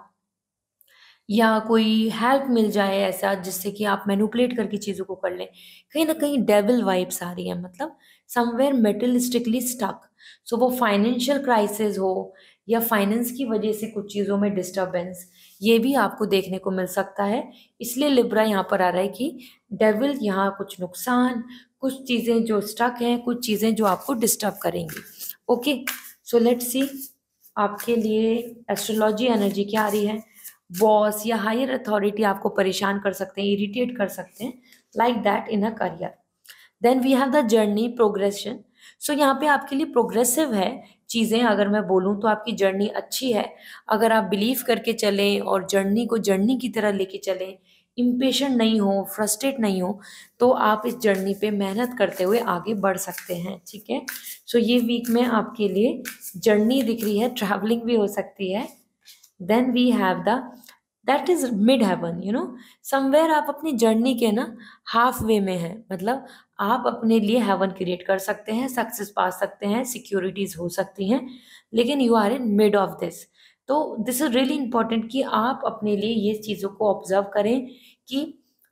या कोई हेल्प मिल जाए ऐसा जिससे कि आप मैनिपुलेट करके चीज़ों को कर लें। कहीं न कहीं डेविल वाइब्स आ रही है, मतलब समवेयर मेटलिस्टिकली स्टक। सो वो फाइनेंशियल क्राइसिस हो या फाइनेंस की वजह से कुछ चीज़ों में डिस्टर्बेंस, ये भी आपको देखने को मिल सकता है। इसलिए लिब्रा यहाँ पर आ रहा है कि डेविल यहाँ कुछ नुकसान, कुछ चीज़ें जो स्टक हैं, कुछ चीज़ें जो आपको डिस्टर्ब करेंगी। ओके, सो लेट्स सी आपके लिए एस्ट्रोलॉजी एनर्जी क्या आ रही है। बॉस या हायर अथॉरिटी आपको परेशान कर सकते हैं, इरिटेट कर सकते हैं, like that in a career. Then we have the journey, progression. So यहाँ पे आपके लिए प्रोग्रेसिव है चीज़ें, अगर मैं बोलूँ तो आपकी जर्नी अच्छी है। अगर आप बिलीव करके चलें और जर्नी को जर्नी की तरह लेके चलें, इम्पेशेंट नहीं हो, फ्रस्ट्रेट नहीं हो, तो आप इस जर्नी पे मेहनत करते हुए आगे बढ़ सकते हैं, ठीक है। सो ये वीक में आपके लिए जर्नी दिख रही है, ट्रैवलिंग भी हो सकती है। Then we have the that is mid heaven, somewhere आप अपनी जर्नी के ना हाफ वे में है, मतलब आप अपने लिए हेवन क्रिएट कर सकते हैं, सक्सेस पा सकते हैं, सिक्योरिटीज हो सकती हैं, लेकिन you are in mid of this. तो दिस इज रियली इंपॉर्टेंट कि आप अपने लिए ये चीज़ों को ऑब्जर्व करें कि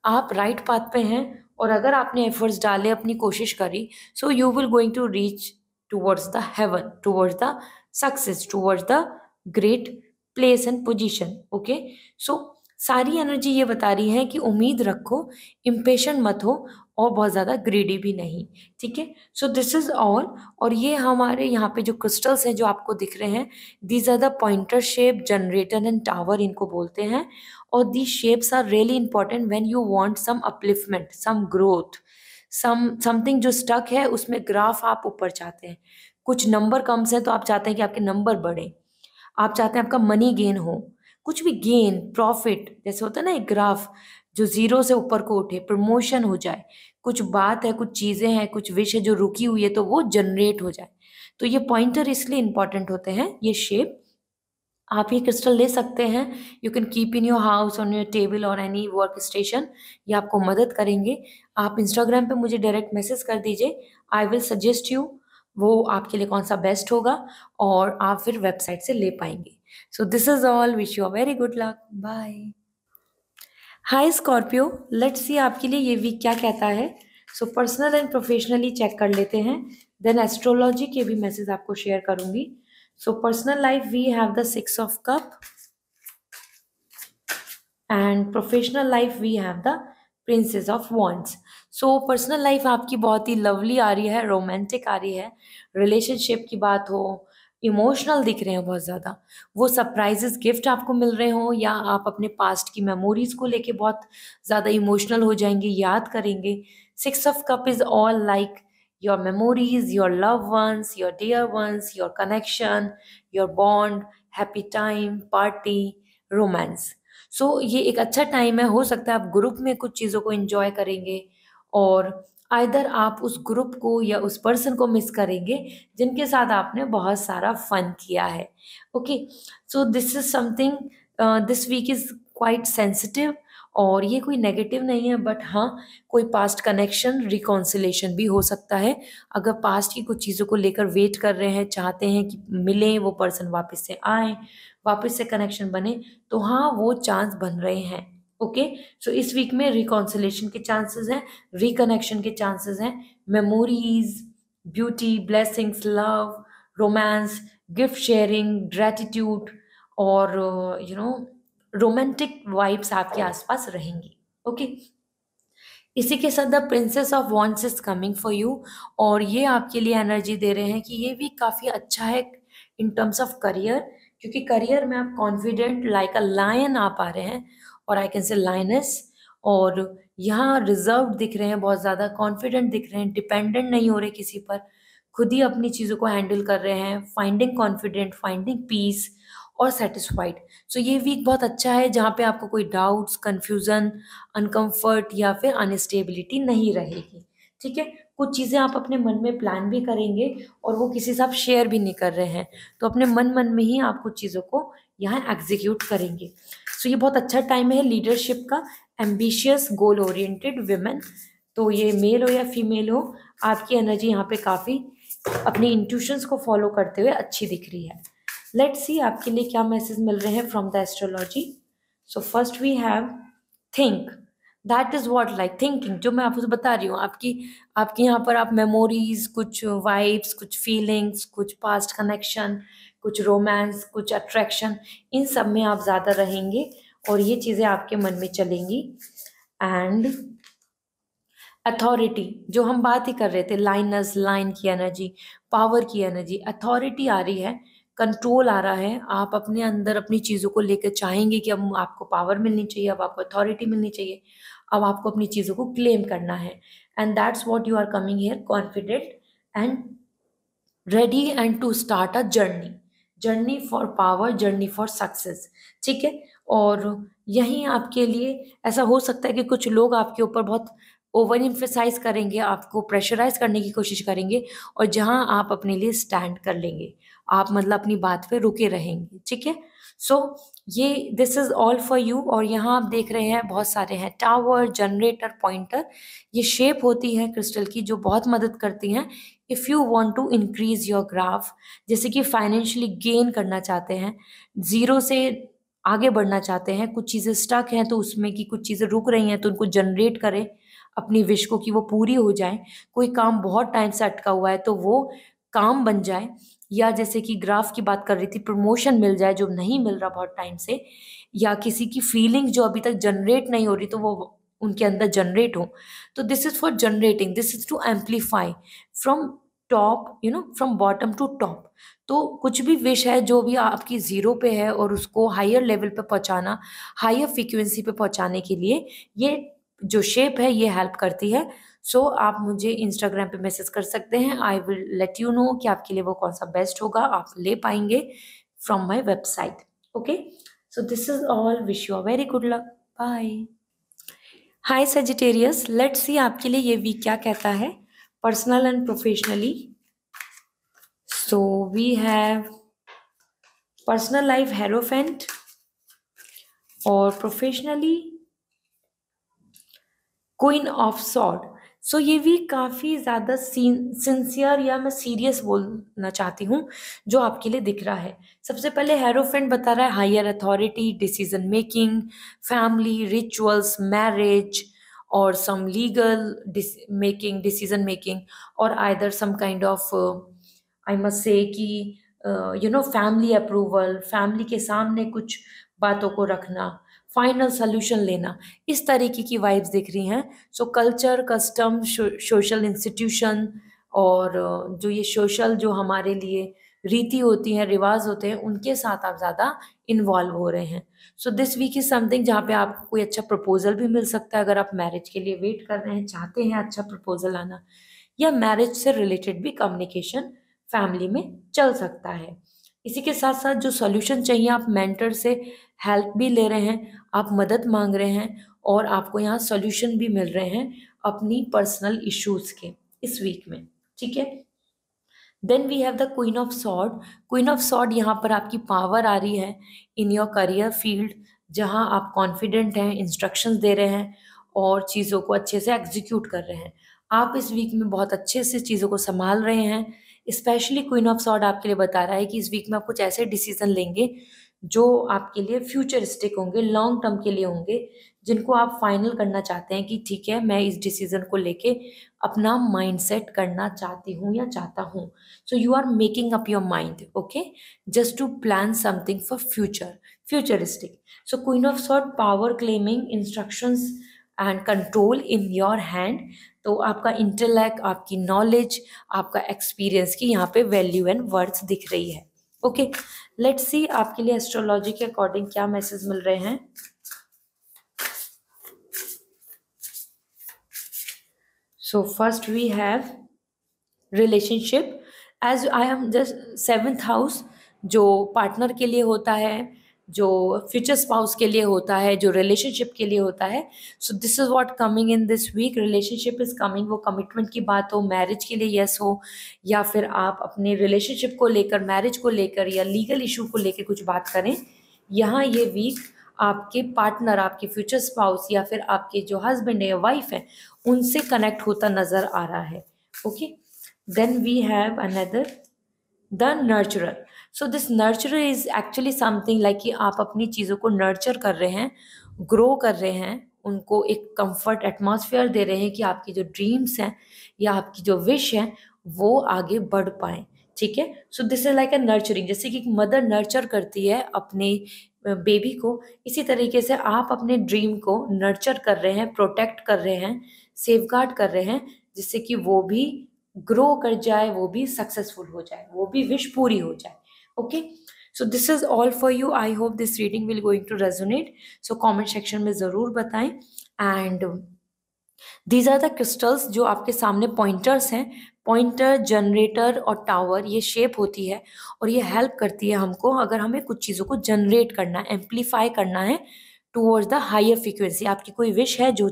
आप राइट पाथ पे हैं, और अगर आपने एफर्ट्स डाले, अपनी कोशिश करी, so you will going to reach towards the heaven, towards the success, towards the great place and position. Okay, so सारी एनर्जी ये बता रही है कि उम्मीद रखो, इम्पेशेंट मत हो, और बहुत ज़्यादा ग्रीडी भी नहीं, ठीक है। So this is all. और ये हमारे यहाँ पे जो क्रिस्टल्स हैं जो आपको दिख रहे हैं, these are the pointer shape, generator and tower इनको बोलते हैं। और these shapes are really important when you want some upliftment, some growth, something जो स्टक है उसमें ग्राफ आप ऊपर चाहते हैं। कुछ नंबर कम है तो आप चाहते हैं कि आपके नंबर बढ़े, आप चाहते हैं आपका मनी गेन हो, कुछ भी गेन, प्रॉफिट, जैसे होता है ना एक ग्राफ जो जीरो से ऊपर को उठे, प्रमोशन हो जाए, कुछ बात है, कुछ चीज़ें हैं, कुछ विश है जो रुकी हुई है तो वो जनरेट हो जाए। तो ये पॉइंटर इसलिए इंपॉर्टेंट होते हैं, ये शेप। आप ये क्रिस्टल ले सकते हैं, you can keep in your house, on your table और एनी वर्क स्टेशन, ये आपको मदद करेंगे। आप इंस्टाग्राम पे मुझे डायरेक्ट मैसेज कर दीजिए, आई विल सजेस्ट यू वो आपके लिए कौन सा बेस्ट होगा, और आप फिर वेबसाइट से ले पाएंगे। So this is all, wish you a very good luck, bye. Hi Scorpio, let's see आपके लिए ये वीक क्या कहता है। So personal and professionally check कर लेते हैं, देन एस्ट्रोलॉजी के भी मैसेज आपको शेयर करूंगी। So personal life we have the 6 of Cups, and professional life we have the princess of wands. So personal life आपकी बहुत ही लवली आ रही है, रोमांटिक आ रही है, रिलेशनशिप की बात हो, इमोशनल दिख रहे हैं बहुत ज़्यादा, वो सरप्राइजेस गिफ्ट आपको मिल रहे हो, या आप अपने पास्ट की मेमोरीज को लेके बहुत ज़्यादा इमोशनल हो जाएंगे, याद करेंगे। 6 of Cup is all like your memories, your love ones, your dear ones, your connection, your bond, happy time, party, romance. So ये एक अच्छा टाइम है, हो सकता है आप ग्रुप में कुछ चीज़ों को एंजॉय करेंगे, और आइदर आप उस ग्रुप को या उस पर्सन को मिस करेंगे जिनके साथ आपने बहुत सारा फन किया है। Okay, so this is something, this week is quite sensitive, और ये कोई नेगेटिव नहीं है, बट हाँ, कोई पास्ट कनेक्शन रिकॉन्सिलेशन भी हो सकता है। अगर पास्ट की कुछ चीज़ों को लेकर वेट कर रहे हैं, चाहते हैं कि मिलें वो पर्सन, वापस से आए, वापस से कनेक्शन बने, तो हाँ वो चांस बन रहे हैं। ओके, सो इस वीक में रिकॉन्सिलेशन के चांसेस हैं, रिकनेक्शन के चांसेस हैं, memories, beauty, blessings, love, romance, gift sharing, gratitude, और रोमांटिक वाइब्स आपके आसपास रहेंगी। ओके, इसी के साथ the princess of wands is coming for you, और ये आपके लिए एनर्जी दे रहे हैं कि ये वीक काफ़ी अच्छा है इन टर्म्स ऑफ करियर, क्योंकि करियर में आप कॉन्फिडेंट लाइक अ लायन आ पा रहे हैं, और आई कैन से लायनेस, और यहाँ रिजर्व दिख रहे हैं, बहुत ज़्यादा कॉन्फिडेंट दिख रहे हैं, डिपेंडेंट नहीं हो रहे किसी पर, खुद ही अपनी चीज़ों को हैंडल कर रहे हैं, फाइंडिंग कॉन्फिडेंट, फाइंडिंग पीस और सेटिस्फाइड। सो ये वीक बहुत अच्छा है जहाँ पे आपको कोई डाउट्स, कन्फ्यूज़न, अनकंफर्ट या फिर अनस्टेबिलिटी नहीं रहेगी, ठीक है। कुछ चीज़ें आप अपने मन में प्लान भी करेंगे, और वो किसी से आप शेयर भी नहीं कर रहे हैं, तो अपने मन मन में ही आप कुछ चीज़ों को यहाँ एग्जीक्यूट करेंगे। सो ये बहुत अच्छा टाइम है लीडरशिप का, एम्बिशियस, गोल ओरिएंटेड विमेन, तो ये मेल हो या फीमेल हो, आपकी एनर्जी यहाँ पे काफ़ी अपनी इंट्यूशंस को फॉलो करते हुए अच्छी दिख रही है। लेट्स सी आपके लिए क्या मैसेज मिल रहे हैं from the astrology. So first we have think, that is what, like thinking, जो मैं आपको बता रही हूँ, आपकी आपकी यहाँ पर आप मेमोरीज, कुछ वाइब्स, कुछ फीलिंग्स, कुछ पास्ट कनेक्शन, कुछ रोमांस, कुछ अट्रैक्शन, इन सब में आप ज़्यादा रहेंगे, और ये चीज़ें आपके मन में चलेंगी। एंड अथॉरिटी, जो हम बात ही कर रहे थे, लाइनस, लाइन की एनर्जी, पावर की एनर्जी, अथॉरिटी आ रही है, कंट्रोल आ रहा है, आप अपने अंदर अपनी चीज़ों को लेकर चाहेंगे कि अब आपको पावर मिलनी चाहिए, अब आपको अथॉरिटी मिलनी चाहिए, अब आपको अपनी चीज़ों को क्लेम करना है, and that's what you are coming here, confident and ready and to start a journey, journey for power, journey for success. ठीक है, और यहीं आपके लिए ऐसा हो सकता है कि कुछ लोग आपके ऊपर बहुत ओवर इम्फेसाइज करेंगे, आपको प्रेशराइज करने की कोशिश करेंगे, और जहां आप अपने लिए स्टैंड कर लेंगे, आप मतलब अपनी बात पे रुके रहेंगे। ठीक है, सो ये this is all for you. और यहाँ आप देख रहे हैं बहुत सारे हैं, टावर, जनरेटर, पॉइंटर। ये शेप होती है क्रिस्टल की जो बहुत मदद करती हैं if you want to increase your graph. जैसे कि फाइनेंशियली गेन करना चाहते हैं, जीरो से आगे बढ़ना चाहते हैं, कुछ चीज़ें स्टक हैं तो उसमें की कुछ चीज़ें रुक रही हैं तो उनको जनरेट करें अपनी विश को कि वो पूरी हो जाए। कोई काम बहुत टाइम से अटका हुआ है तो वो काम बन जाए, या जैसे कि ग्राफ की बात कर रही थी, प्रमोशन मिल जाए जो नहीं मिल रहा बहुत टाइम से, या किसी की फीलिंग जो अभी तक जनरेट नहीं हो रही तो वो उनके अंदर जनरेट हो। तो this is for generating, this is to amplify from top, from bottom to top. तो कुछ भी विश है जो भी आपकी जीरो पे है और उसको हायर लेवल पे पहुंचाना, हायर फ्रीक्वेंसी पे पहुंचाने के लिए ये जो शेप है ये हेल्प करती है। सो आप मुझे इंस्टाग्राम पे मैसेज कर सकते हैं, I will let you know कि आपके लिए वो कौन सा बेस्ट होगा, आप ले पाएंगे from my website. Okay, so this is all, wish you a very good luck, bye. Hi Sagittarius, let's see आपके लिए ये वीक क्या कहता है, personal and professionally. So we have personal life hierophant, और professionally queen of sword. So ये भी काफ़ी ज़्यादा सिंसियर, या मैं सीरियस बोलना चाहती हूँ, जो आपके लिए दिख रहा है। सबसे पहले हेरोफेंट बता रहा है higher authority, decision making, family, rituals, marriage, और some legal making, decision making, और either some kind of I must say कि फैमिली अप्रूवल, फैमिली के सामने कुछ बातों को रखना, फाइनल सोल्यूशन लेना, इस तरीके की वाइब्स दिख रही हैं। सो कल्चर, कस्टम, सोशल इंस्टीट्यूशन, और जो ये सोशल जो हमारे लिए रीति होती हैं, रिवाज होते हैं, उनके साथ आप ज़्यादा इन्वॉल्व हो रहे हैं। So this week is something जहाँ पे आपको कोई अच्छा प्रपोजल भी मिल सकता है, अगर आप मैरिज के लिए वेट कर रहे हैं, चाहते हैं अच्छा प्रपोजल आना, या मैरिज से रिलेटेड भी कम्युनिकेशन फैमिली में चल सकता है। इसी के साथ साथ जो सॉल्यूशन चाहिए, आप मेंटर से हेल्प भी ले रहे हैं, आप मदद मांग रहे हैं, और आपको यहाँ सॉल्यूशन भी मिल रहे हैं अपनी पर्सनल इश्यूज के इस वीक में। ठीक है, then we have the queen of sword. Queen of sword यहाँ पर आपकी पावर आ रही है इन योर करियर फील्ड, जहाँ आप कॉन्फिडेंट हैं, इंस्ट्रक्शंस दे रहे हैं और चीज़ों को अच्छे से एग्जीक्यूट कर रहे हैं। आप इस वीक में बहुत अच्छे से चीज़ों को संभाल रहे हैं। स्पेशली क्वीन ऑफ सॉर्ड आपके लिए बता रहा है कि इस वीक में आप कुछ ऐसे डिसीजन लेंगे जो आपके लिए फ्यूचरिस्टिक होंगे, लॉन्ग टर्म के लिए होंगे, जिनको आप फाइनल करना चाहते हैं कि ठीक है, मैं इस डिसीजन को लेके अपना माइंड सेट करना चाहती हूँ या चाहता हूँ। So you are making up your mind, okay, just to plan something for future, futuristic. So queen of sword, power claiming, instructions and control in your hand. तो आपका इंटेलेक्ट, आपकी नॉलेज, आपका एक्सपीरियंस की यहाँ पे वैल्यू एंड वर्थ दिख रही है। ओके, लेट्स सी आपके लिए एस्ट्रोलॉजी के अकॉर्डिंग क्या मैसेज मिल रहे हैं। So first we have relationship, as I am just 7th house, जो पार्टनर के लिए होता है, जो फ्यूचर स्पाउस के लिए होता है, जो रिलेशनशिप के लिए होता है। So this is what coming in this week, relationship is coming. वो कमिटमेंट की बात हो, मैरिज के लिए यस हो, या फिर आप अपने रिलेशनशिप को लेकर, मैरिज को लेकर, या लीगल इशू को लेकर कुछ बात करें, यहाँ ये वीक आपके पार्टनर, आपके फ्यूचर स्पाउस, या फिर आपके जो हस्बैंड है या वाइफ है, उनसे कनेक्ट होता नजर आ रहा है। Okay, then we have another, the nurturer. So this nurturer is actually something like कि आप अपनी चीज़ों को नर्चर कर रहे हैं, ग्रो कर रहे हैं, उनको एक कंफर्ट एटमॉस्फेयर दे रहे हैं कि आपकी जो ड्रीम्स हैं या आपकी जो विश है वो आगे बढ़ पाए। ठीक है, so this is like a nurturing, जैसे कि मदर नर्चर करती है अपने बेबी को, इसी तरीके से आप अपने ड्रीम को नर्चर कर रहे हैं, प्रोटेक्ट कर रहे हैं, सेफगार्ड कर रहे हैं, जिससे कि वो भी ग्रो कर जाए, वो भी सक्सेसफुल हो जाए, वो भी विश पूरी हो जाए। Okay, so this is all for you, I hope this reading will going to resonate. So comment section में ज़रूर बताएं। And these are the crystals जो आपके सामने पॉइंटर्स हैं, पॉइंटर, जनरेटर और टावर ये शेप होती है और ये हेल्प करती है हमको अगर हमें कुछ चीज़ों को जनरेट करना है, एम्पलीफाई करना है टूवर्ड्स द हायर फ्रीक्वेंसी। आपकी कोई विश है जो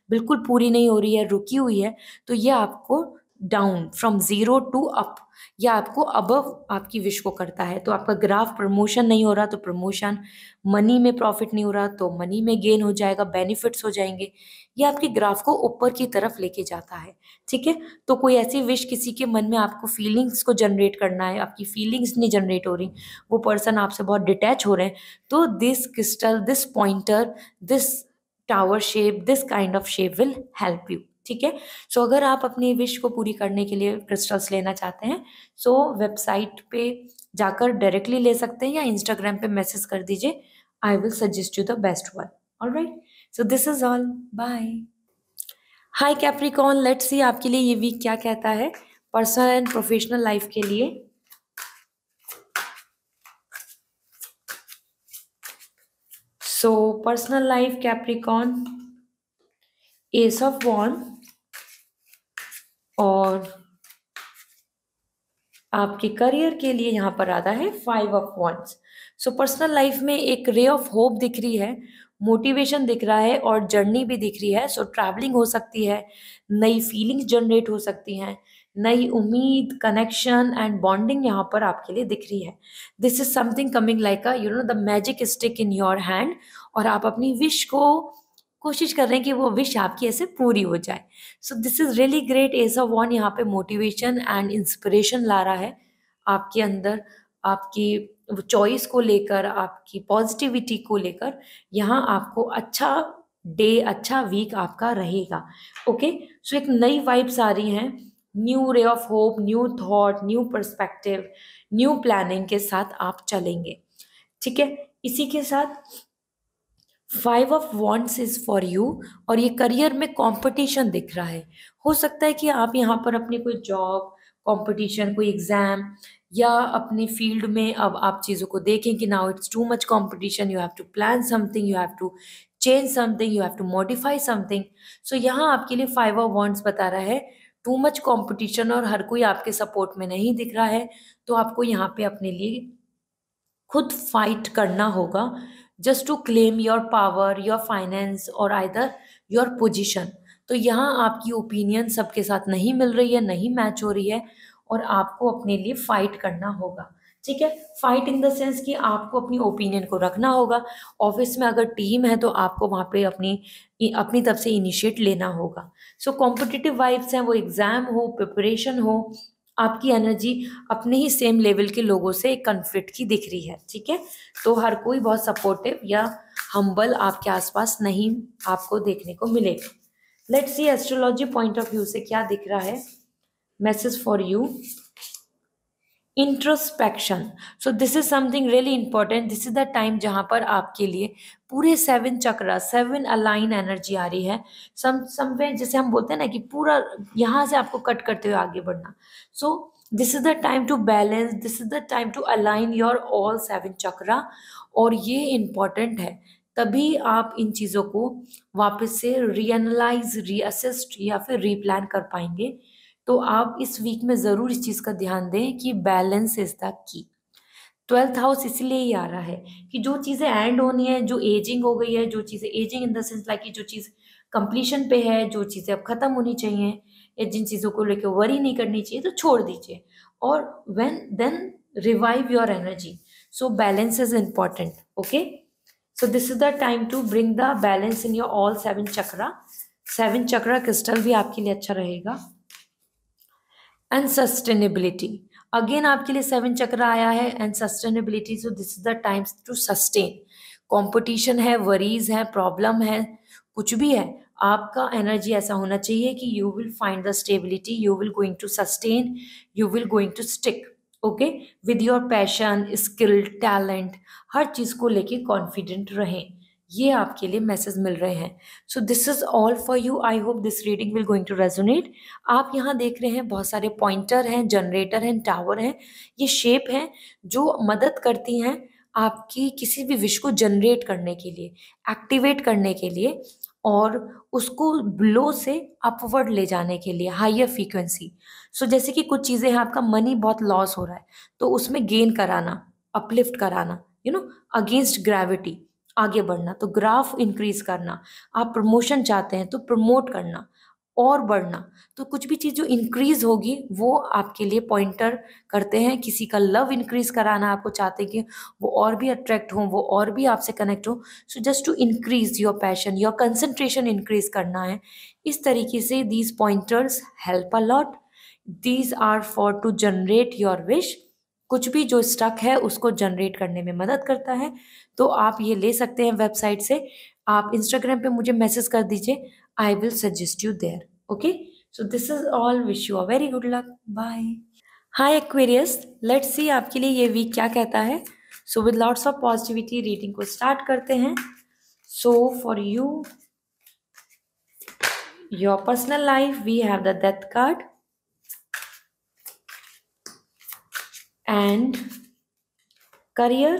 बिल्कुल पूरी नहीं हो रही है, रुकी हुई है, तो ये आपको down from zero to up, या आपको अबव आपकी विश को करता है। तो आपका ग्राफ प्रमोशन नहीं हो रहा तो प्रमोशन, मनी में प्रॉफिट नहीं हो रहा तो मनी में गेन हो जाएगा, बेनिफिट्स हो जाएंगे। ये आपके ग्राफ को ऊपर की तरफ लेके जाता है। ठीक है, तो कोई ऐसी विश किसी के मन में आपको फीलिंग्स को जनरेट करना है, आपकी फीलिंग्स नहीं जनरेट हो रही, वो पर्सन आपसे बहुत डिटैच हो रहे हैं, तो this crystal, this pointer, this tower shape, this kind of shape will help you. ठीक है, सो अगर आप अपनी विश को पूरी करने के लिए क्रिस्टल्स लेना चाहते हैं, सो वेबसाइट पे जाकर डायरेक्टली ले सकते हैं या इंस्टाग्राम पे मैसेज कर दीजिए। I will suggest you the best one. Alright, so this is all, bye. Hi Capricorn, let's see आपके लिए ये वीक क्या कहता है पर्सनल एंड प्रोफेशनल लाइफ के लिए। So personal life Capricorn, ace of wand और आपके करियर के लिए यहाँ पर आता है 5 of wands. So personal life में एक रे ऑफ होप दिख रही है, मोटिवेशन दिख रहा है और जर्नी भी दिख रही है। सो ट्रैवलिंग हो सकती है, नई फीलिंग्स जनरेट हो सकती हैं, नई उम्मीद, कनेक्शन एंड बॉन्डिंग यहाँ पर आपके लिए दिख रही है। This is something coming like a the magic stick in your hand, और आप अपनी विश को कोशिश कर रहे हैं कि वो विश आपकी ऐसे पूरी हो जाए। So this is really great. Ace of wand यहाँ पे मोटिवेशन एंड इंस्पिरेशन ला रहा है आपके अंदर, आपकी चॉइस को लेकर, आपकी पॉजिटिविटी को लेकर। यहाँ आपको अच्छा डे, अच्छा वीक आपका रहेगा। ओके, सो एक नई वाइब्स आ रही हैं, new ray of hope, new thought, new perspective, new planning के साथ आप चलेंगे। ठीक है, इसी के साथ 5 of wands is for you, और ये करियर में कंपटीशन दिख रहा है। हो सकता है कि आप यहाँ पर अपनी कोई जॉब, कंपटीशन, कोई एग्जाम, या अपनी फील्ड में अब आप चीज़ों को देखें कि now it's too much competition, you have to plan something, you have to change something, you have to modify something. So यहाँ आपके लिए 5 ऑफ वॉन्ड्स बता रहा है टू मच कंपटीशन और हर कोई आपके सपोर्ट में नहीं दिख रहा है, तो आपको यहाँ पे अपने लिए खुद फाइट करना होगा, just to claim your power, your finance और आइदर योर पोजीशन। तो यहाँ आपकी ओपिनियन सबके साथ नहीं मिल रही है, नहीं मैच हो रही है, और आपको अपने लिए फाइट करना होगा। ठीक है, फाइट इन द सेंस कि आपको अपनी ओपिनियन को रखना होगा। ऑफिस में अगर टीम है तो आपको वहाँ पे अपनी अपनी तरफ से इनिशिएट लेना होगा। सो कॉम्पिटिटिव वाइब्स हैं, वो एग्जाम हो, प्रिपरेशन हो, आपकी एनर्जी अपने ही सेम लेवल के लोगों से एक कन्फ्लिक्ट की दिख रही है। ठीक है, तो हर कोई बहुत सपोर्टिव या हम्बल आपके आसपास नहीं आपको देखने को मिलेगा। Let's see astrology point of view से क्या दिख रहा है message for you. Introspection, so this is something really important. This is the time जहाँ पर आपके लिए पूरे 7 चक्र, 7 अलाइन एनर्जी आ रही है। समवे जैसे हम बोलते हैं ना कि पूरा यहाँ से आपको कट करते हुए आगे बढ़ना। So this is the time to balance, this is the time to align your all 7 chakra, और ये इम्पॉर्टेंट है। तभी आप इन चीज़ों को वापस से रीएनालाइज, रीअसेस्ट या फिर रीप्लान कर पाएंगे। तो आप इस वीक में ज़रूर इस चीज़ का ध्यान दें कि balance is the key. 12th house इसलिए ही आ रहा है कि जो चीज़ें एंड होनी है, जो एजिंग हो गई है, जो चीज़ें ageing in the sense like कि जो चीज़ कंप्लीशन पे है, जो चीज़ें अब ख़त्म होनी चाहिए, या जिन चीज़ों को लेकर वरी नहीं करनी चाहिए, तो छोड़ दीजिए। और when then revive your energy. So balance is important. Okay, so this is the time to bring the balance in your all 7 chakra. 7 chakra crystal भी आपके लिए अच्छा रहेगा। एंड सस्टेनेबिलिटी, अगेन आपके लिए 7 चक्र आया है and sustainability. So this is the times to sustain. Competition है, वरीज है, प्रॉब्लम है, कुछ भी है, आपका एनर्जी ऐसा होना चाहिए कि you will find the stability, you will going to sustain, you will going to stick. Okay, with your passion, skill, talent, हर चीज़ को लेके कॉन्फिडेंट रहें। ये आपके लिए मैसेज मिल रहे हैं। So this is all for you. I hope this reading will going to resonate. आप यहाँ देख रहे हैं बहुत सारे पॉइंटर हैं, जनरेटर हैं, टावर हैं। ये शेप हैं जो मदद करती हैं आपकी किसी भी विश को जनरेट करने के लिए, एक्टिवेट करने के लिए, और उसको लो से अपवर्ड ले जाने के लिए हायर फ्रीक्वेंसी। सो जैसे कि कुछ चीज़ें हैं, आपका मनी बहुत लॉस हो रहा है तो उसमें गेन कराना, अपलिफ्ट कराना, अगेंस्ट ग्रेविटी आगे बढ़ना, तो ग्राफ इंक्रीज करना। आप प्रमोशन चाहते हैं तो प्रमोट करना और बढ़ना। तो कुछ भी चीज़ जो इंक्रीज होगी वो आपके लिए पॉइंटर करते हैं। किसी का लव इंक्रीज कराना, आपको चाहते हैं कि वो और भी अट्रैक्ट हो, वो और भी आपसे कनेक्ट हो। So just to increase your passion, your concentration increase करना है। इस तरीके से these pointers help a lot. These are for to generate your wish. कुछ भी जो स्टक है उसको जनरेट करने में मदद करता है। तो आप ये ले सकते हैं वेबसाइट से। आप इंस्टाग्राम पे मुझे मैसेज कर दीजिए, I will suggest you there. Okay, so this is all. Wish you a very good luck. Bye. Hi Aquarius, let's see आपके लिए ये वीक क्या कहता है. So with lots of positivity reading को स्टार्ट करते हैं. So for you, your personal life, we have the Death card and career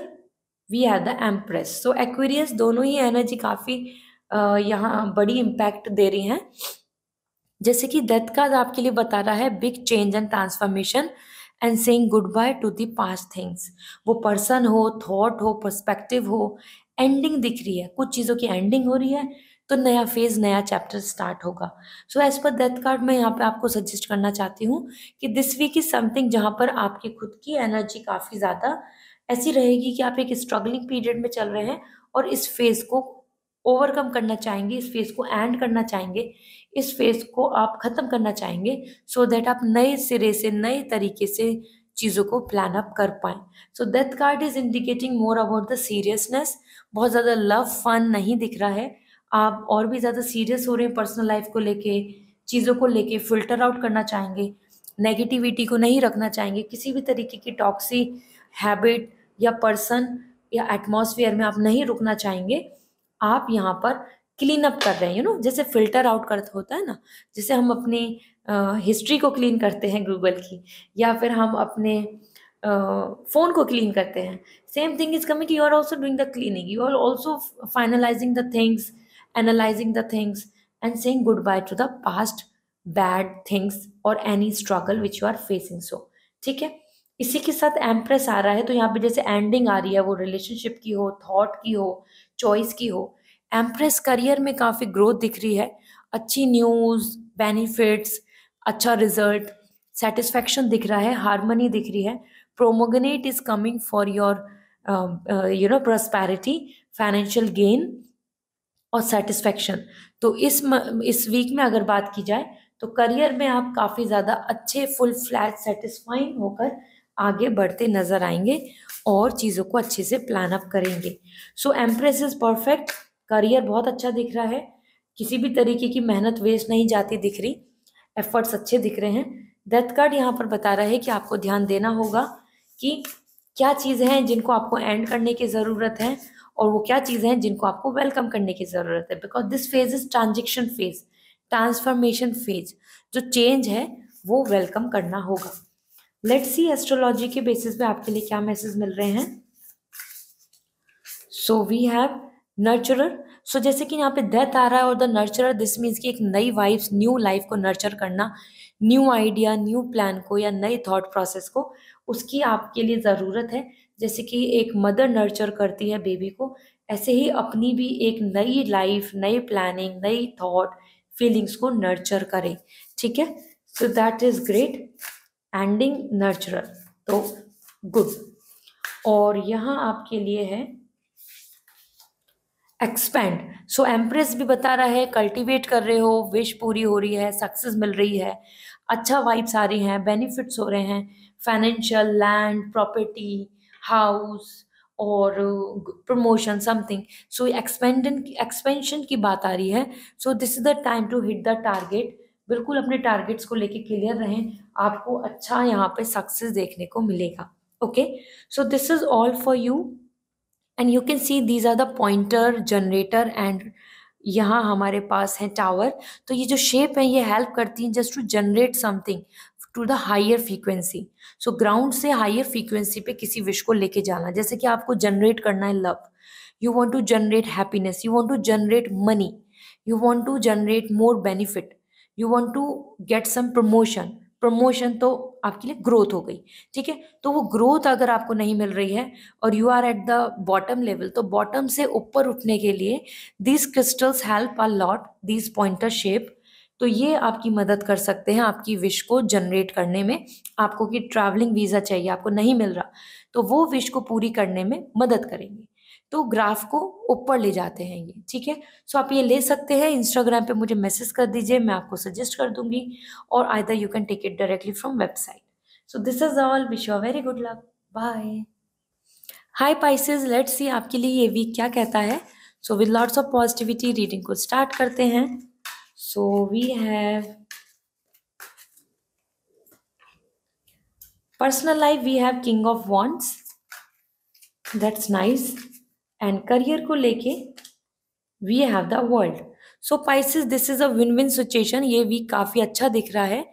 we have the Empress. So Aquarius दोनों ही एनर्जी काफ़ी यहाँ बड़ी इम्पैक्ट दे रही हैं. जैसे कि डेथ कार्ड आपके लिए बता रहा है big change and transformation and saying good bye to the past things. वो पर्सन हो, थॉट हो, पर्सपेक्टिव हो, एंडिंग दिख रही है. कुछ चीज़ों की एंडिंग हो रही है तो नया फेज, नया चैप्टर स्टार्ट होगा. So as per death card मैं यहाँ पे आपको सजेस्ट करना चाहती हूँ कि दिस वीक इज समथिंग जहाँ पर आपकी खुद की एनर्जी काफ़ी ज़्यादा ऐसी रहेगी कि आप एक स्ट्रगलिंग पीरियड में चल रहे हैं और इस फेज को ओवरकम करना चाहेंगे, इस फेज को एंड करना चाहेंगे, इस फेज को आप ख़त्म करना चाहेंगे सो दैट आप नए सिरे से, नए तरीके से चीज़ों को प्लान अप कर पाएँ. So death card is indicating more about the seriousness. बहुत ज़्यादा लव फन नहीं दिख रहा है. आप और भी ज़्यादा सीरियस हो रहे हैं पर्सनल लाइफ को लेके, चीज़ों को लेके फिल्टर आउट करना चाहेंगे, नेगेटिविटी को नहीं रखना चाहेंगे, किसी भी तरीके की टॉक्सिक हैबिट या पर्सन या एटमॉस्फेयर में आप नहीं रुकना चाहेंगे. आप यहाँ पर क्लीन अप कर रहे हैं, जैसे फिल्टर आउट करता होता है ना, जैसे हम अपनी हिस्ट्री को क्लीन करते हैं गूगल की, या फिर हम अपने फ़ोन को क्लीन करते हैं. Same thing is coming, you are also doing the cleaning, you are also finalising the things, analysing the things and saying good bye to the past bad things और any struggle which you are facing. So ठीक है. इसी के साथ empress आ रहा है तो यहाँ पे जैसे एंडिंग आ रही है, वो रिलेशनशिप की हो, थॉट की हो, चॉइस की हो. एम्प्रेस करियर में काफ़ी ग्रोथ दिख रही है, अच्छी न्यूज़, बेनिफिट्स, अच्छा रिजल्ट, सेटिस्फैक्शन दिख रहा है, हार्मनी दिख रही है. Pomegranate is coming for your prosperity, financial gain और सेटिस्फैक्शन. तो इस वीक में अगर बात की जाए तो करियर में आप काफ़ी ज़्यादा अच्छे, फुल फ्लैट सेटिस्फाइंग होकर आगे बढ़ते नज़र आएंगे और चीज़ों को अच्छे से प्लान अप करेंगे. सो एम्प्रेस इज परफेक्ट. करियर बहुत अच्छा दिख रहा है, किसी भी तरीके की मेहनत वेस्ट नहीं जाती दिख रही, एफर्ट्स अच्छे दिख रहे हैं. डेथ कार्ड यहाँ पर बता रहा है कि आपको ध्यान देना होगा कि क्या चीज़ें हैं जिनको आपको एंड करने की ज़रूरत है और वो क्या चीज़ें हैं जिनको आपको वेलकम करने की ज़रूरत है. Because this phase is transition phase, transformation phase. जो चेंज है वो वेलकम करना होगा. लेट्स सी एस्ट्रोलॉजी के बेसिस पे आपके लिए क्या मैसेज मिल रहे हैं. So we have नर्चरर. सो जैसे कि यहाँ पे डेथ आ रहा है और द नर्चरर, दिस मीन्स कि एक नई वाइब्स, न्यू लाइफ को नर्चर करना, न्यू आइडिया, न्यू प्लान को या नए थॉट प्रोसेस को, उसकी आपके लिए ज़रूरत है. जैसे कि एक मदर नर्चर करती है बेबी को, ऐसे ही अपनी भी एक नई लाइफ, नई प्लानिंग, नई थॉट, फीलिंग्स को नर्चर करें. ठीक है. So that is great. Ending नर्चरर, तो गुड. और यहाँ आपके लिए है एक्सपेंड. सो एम्प्रेस भी बता रहा है कल्टीवेट कर रहे हो, विश पूरी हो रही है, सक्सेस मिल रही है, अच्छा वाइब्स आ रही हैं, बेनिफिट्स हो रहे हैं, फाइनेंशियल, लैंड, प्रॉपर्टी, हाउस और प्रमोशन समथिंग. सो एक्सपेंशन की बात आ रही है. So this is the time to hit the target. बिल्कुल अपने टारगेट्स को लेके क्लियर रहें, आपको अच्छा यहाँ पे सक्सेस देखने को मिलेगा. Okay. So this is all for you and you can see these are the pointer, generator and यहाँ हमारे पास है टावर. तो ये जो शेप है ये हेल्प करती हैं just to generate something to the higher frequency. So ground से हायर फ्रीक्वेंसी पे किसी विश को लेके जाना. जैसे कि आपको जनरेट करना है love, you want to generate happiness, you want to generate money, you want to generate more benefit, you want to get some promotion. Promotion तो आपके लिए ग्रोथ हो गई, ठीक है। तो वो ग्रोथ अगर आपको नहीं मिल रही है और you are at the bottom level, तो बॉटम से ऊपर उठने के लिए these crystals help a lot, these pointer shape. तो ये आपकी मदद कर सकते हैं आपकी विश को जनरेट करने में। आपको कि ट्रैवलिंग वीज़ा चाहिए, आपको नहीं मिल रहा, तो वो विश को पूरी करने में मदद करेंगे। तो ग्राफ को ऊपर ले जाते हैं ये, ठीक है। सो आप ये ले सकते हैं, इंस्टाग्राम पे मुझे मैसेज कर दीजिए, मैं आपको सजेस्ट कर दूंगी, और either you can take it directly from website. So this is all, wish you a very good luck, bye. Hi Pisces, let's see आपके लिए ये वीक क्या कहता है। So with lots of positivity reading को स्टार्ट करते हैं। So we have personal life, we have king of wands, that's nice. And career को लेके we have the world. So Pisces, this is a win win situation, ये week काफ़ी अच्छा दिख रहा है।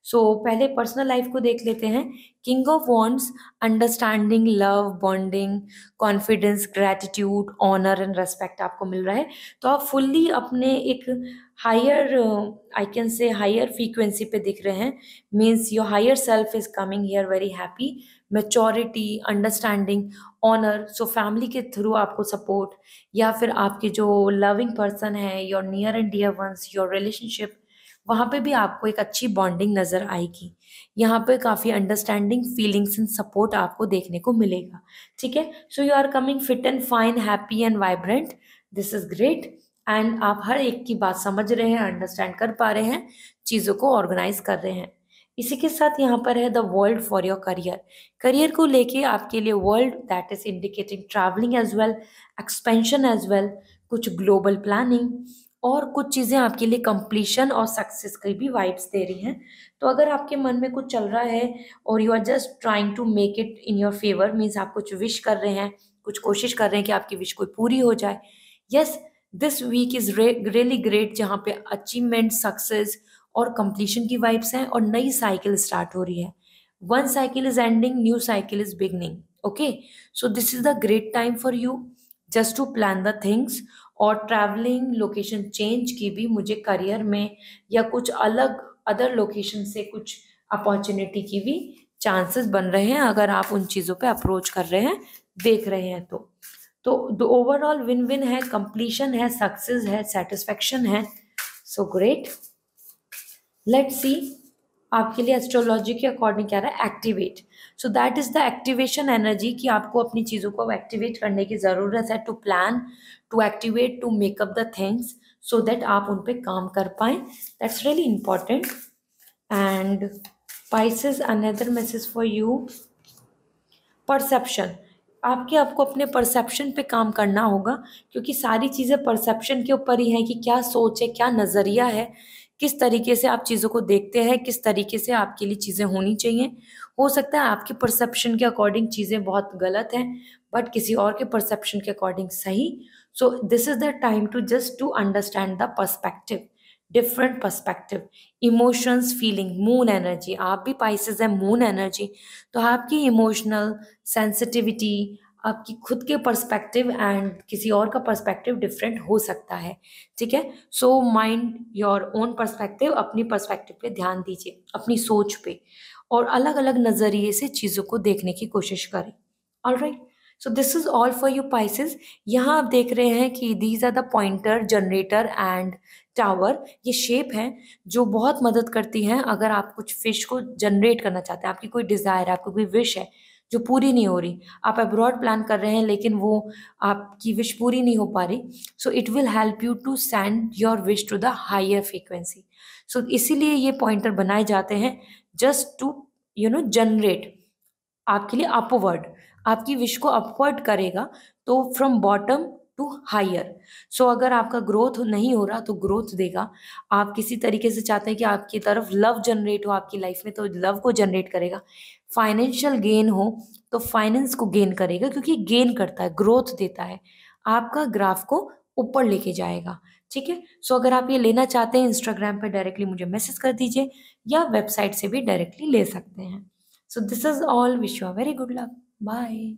सो पहले पर्सनल लाइफ को देख लेते हैं। King of wands, understanding, love, bonding, confidence, gratitude, honour and respect आपको मिल रहा है। तो आप फुल्ली अपने एक higher, I can say higher frequency पे दिख रहे हैं। Means your higher self is coming here very happy. Maturity, understanding, honour, so family के थ्रू आपको सपोर्ट, या फिर आपके जो लविंग पर्सन है, your near and dear ones, your relationship, वहाँ पे भी आपको एक अच्छी बॉन्डिंग नज़र आएगी। यहाँ पे काफ़ी अंडरस्टैंडिंग, फीलिंग्स एंड सपोर्ट आपको देखने को मिलेगा, ठीक है। So you are coming fit and fine, happy and vibrant, this is great. And आप हर एक की बात समझ रहे हैं, अंडरस्टैंड कर पा रहे हैं, चीज़ों को ऑर्गेनाइज कर रहे हैं। इसी के साथ यहाँ पर है the world for your career. Career को लेके आपके लिए world, that is indicating travelling as well, expansion as well, कुछ ग्लोबल प्लानिंग, और कुछ चीज़ें आपके लिए कंप्लीशन और सक्सेस की भी वाइब्स दे रही हैं। तो अगर आपके मन में कुछ चल रहा है और you are just trying to make it in your favour, means आप कुछ विश कर रहे हैं, कुछ कोशिश कर रहे हैं कि आपकी विश कोई पूरी हो जाए, yes, this week is really great, जहाँ पे अचीवमेंट, सक्सेस और कंप्लीशन की वाइब्स हैं, और नई साइकिल स्टार्ट हो रही है। One cycle is ending, new cycle is beginning, okay. So this is the great time for you just to plan the things. और ट्रैवलिंग, लोकेशन चेंज की भी मुझे करियर में या कुछ अलग अदर लोकेशन से कुछ अपॉर्चुनिटी की भी चांसेस बन रहे हैं, अगर आप उन चीज़ों पे अप्रोच कर रहे हैं, देख रहे हैं तो ओवरऑल विन विन है, कंप्लीशन है, सक्सेस है, सेटिस्फेक्शन है। सो ग्रेट, लेट्स सी आपके लिए एस्ट्रोलॉजी के अकॉर्डिंग क्या रहा है। Activate, so that is the activation energy, कि आपको अपनी चीज़ों को एक्टिवेट करने की ज़रूरत है, to plan, to activate, to make up the things, so that आप उन पर काम कर पाएँ, that's really important. And Pisces, another message for you, perception, आपको अपने परसेप्शन पे काम करना होगा, क्योंकि सारी चीज़ें परसेप्शन के ऊपर ही हैं, कि क्या सोच है, क्या नज़रिया है, किस तरीके से आप चीज़ों को देखते हैं, किस तरीके से आपके लिए चीज़ें होनी चाहिए। हो सकता है आपके परसेप्शन के अकॉर्डिंग चीज़ें बहुत गलत हैं, बट किसी और के परसेप्शन के अकॉर्डिंग सही। So this is the time to just to understand the perspective, different perspective, emotions, feeling, moon energy, आप भी पाइसेस है, मून एनर्जी, तो आपकी इमोशनल सेंसिटिविटी, आपकी खुद के पर्सपेक्टिव एंड किसी और का पर्सपेक्टिव डिफरेंट हो सकता है, ठीक है। So mind your own perspective, अपनी पर्सपेक्टिव पे ध्यान दीजिए, अपनी सोच पे, और अलग अलग नज़रिए से चीज़ों को देखने की कोशिश करें। Alright, so this is all for you Pisces. यहाँ आप देख रहे हैं कि these are the pointer, generator and tower, ये शेप हैं जो बहुत मदद करती हैं अगर आप कुछ फिश को जनरेट करना चाहते हैं, आपकी कोई डिज़ायर है, आपको कोई विश है जो पूरी नहीं हो रही, आप अब्रॉड प्लान कर रहे हैं लेकिन वो आपकी विश पूरी नहीं हो पा रही, so it will help you to send your wish to the higher frequency. So इसीलिए ये पॉइंटर बनाए जाते हैं, जस्ट टू जनरेट आपके लिए अपवर्ड, आपकी विश को अपवर्ड करेगा, तो फ्रॉम बॉटम टू हायर। सो अगर आपका ग्रोथ नहीं हो रहा तो ग्रोथ देगा, आप किसी तरीके से चाहते हैं कि आपकी तरफ लव जनरेट हो आपकी लाइफ में, तो लव को जनरेट करेगा, फाइनेंशियल गेन हो तो फाइनेंस को गेन करेगा, क्योंकि गेन करता है, ग्रोथ देता है, आपका ग्राफ को ऊपर लेके जाएगा, ठीक है। सो अगर आप ये लेना चाहते हैं, इंस्टाग्राम पर डायरेक्टली मुझे मैसेज कर दीजिए, या वेबसाइट से भी डायरेक्टली ले सकते हैं। So this is all. Wish you a very good luck. Bye.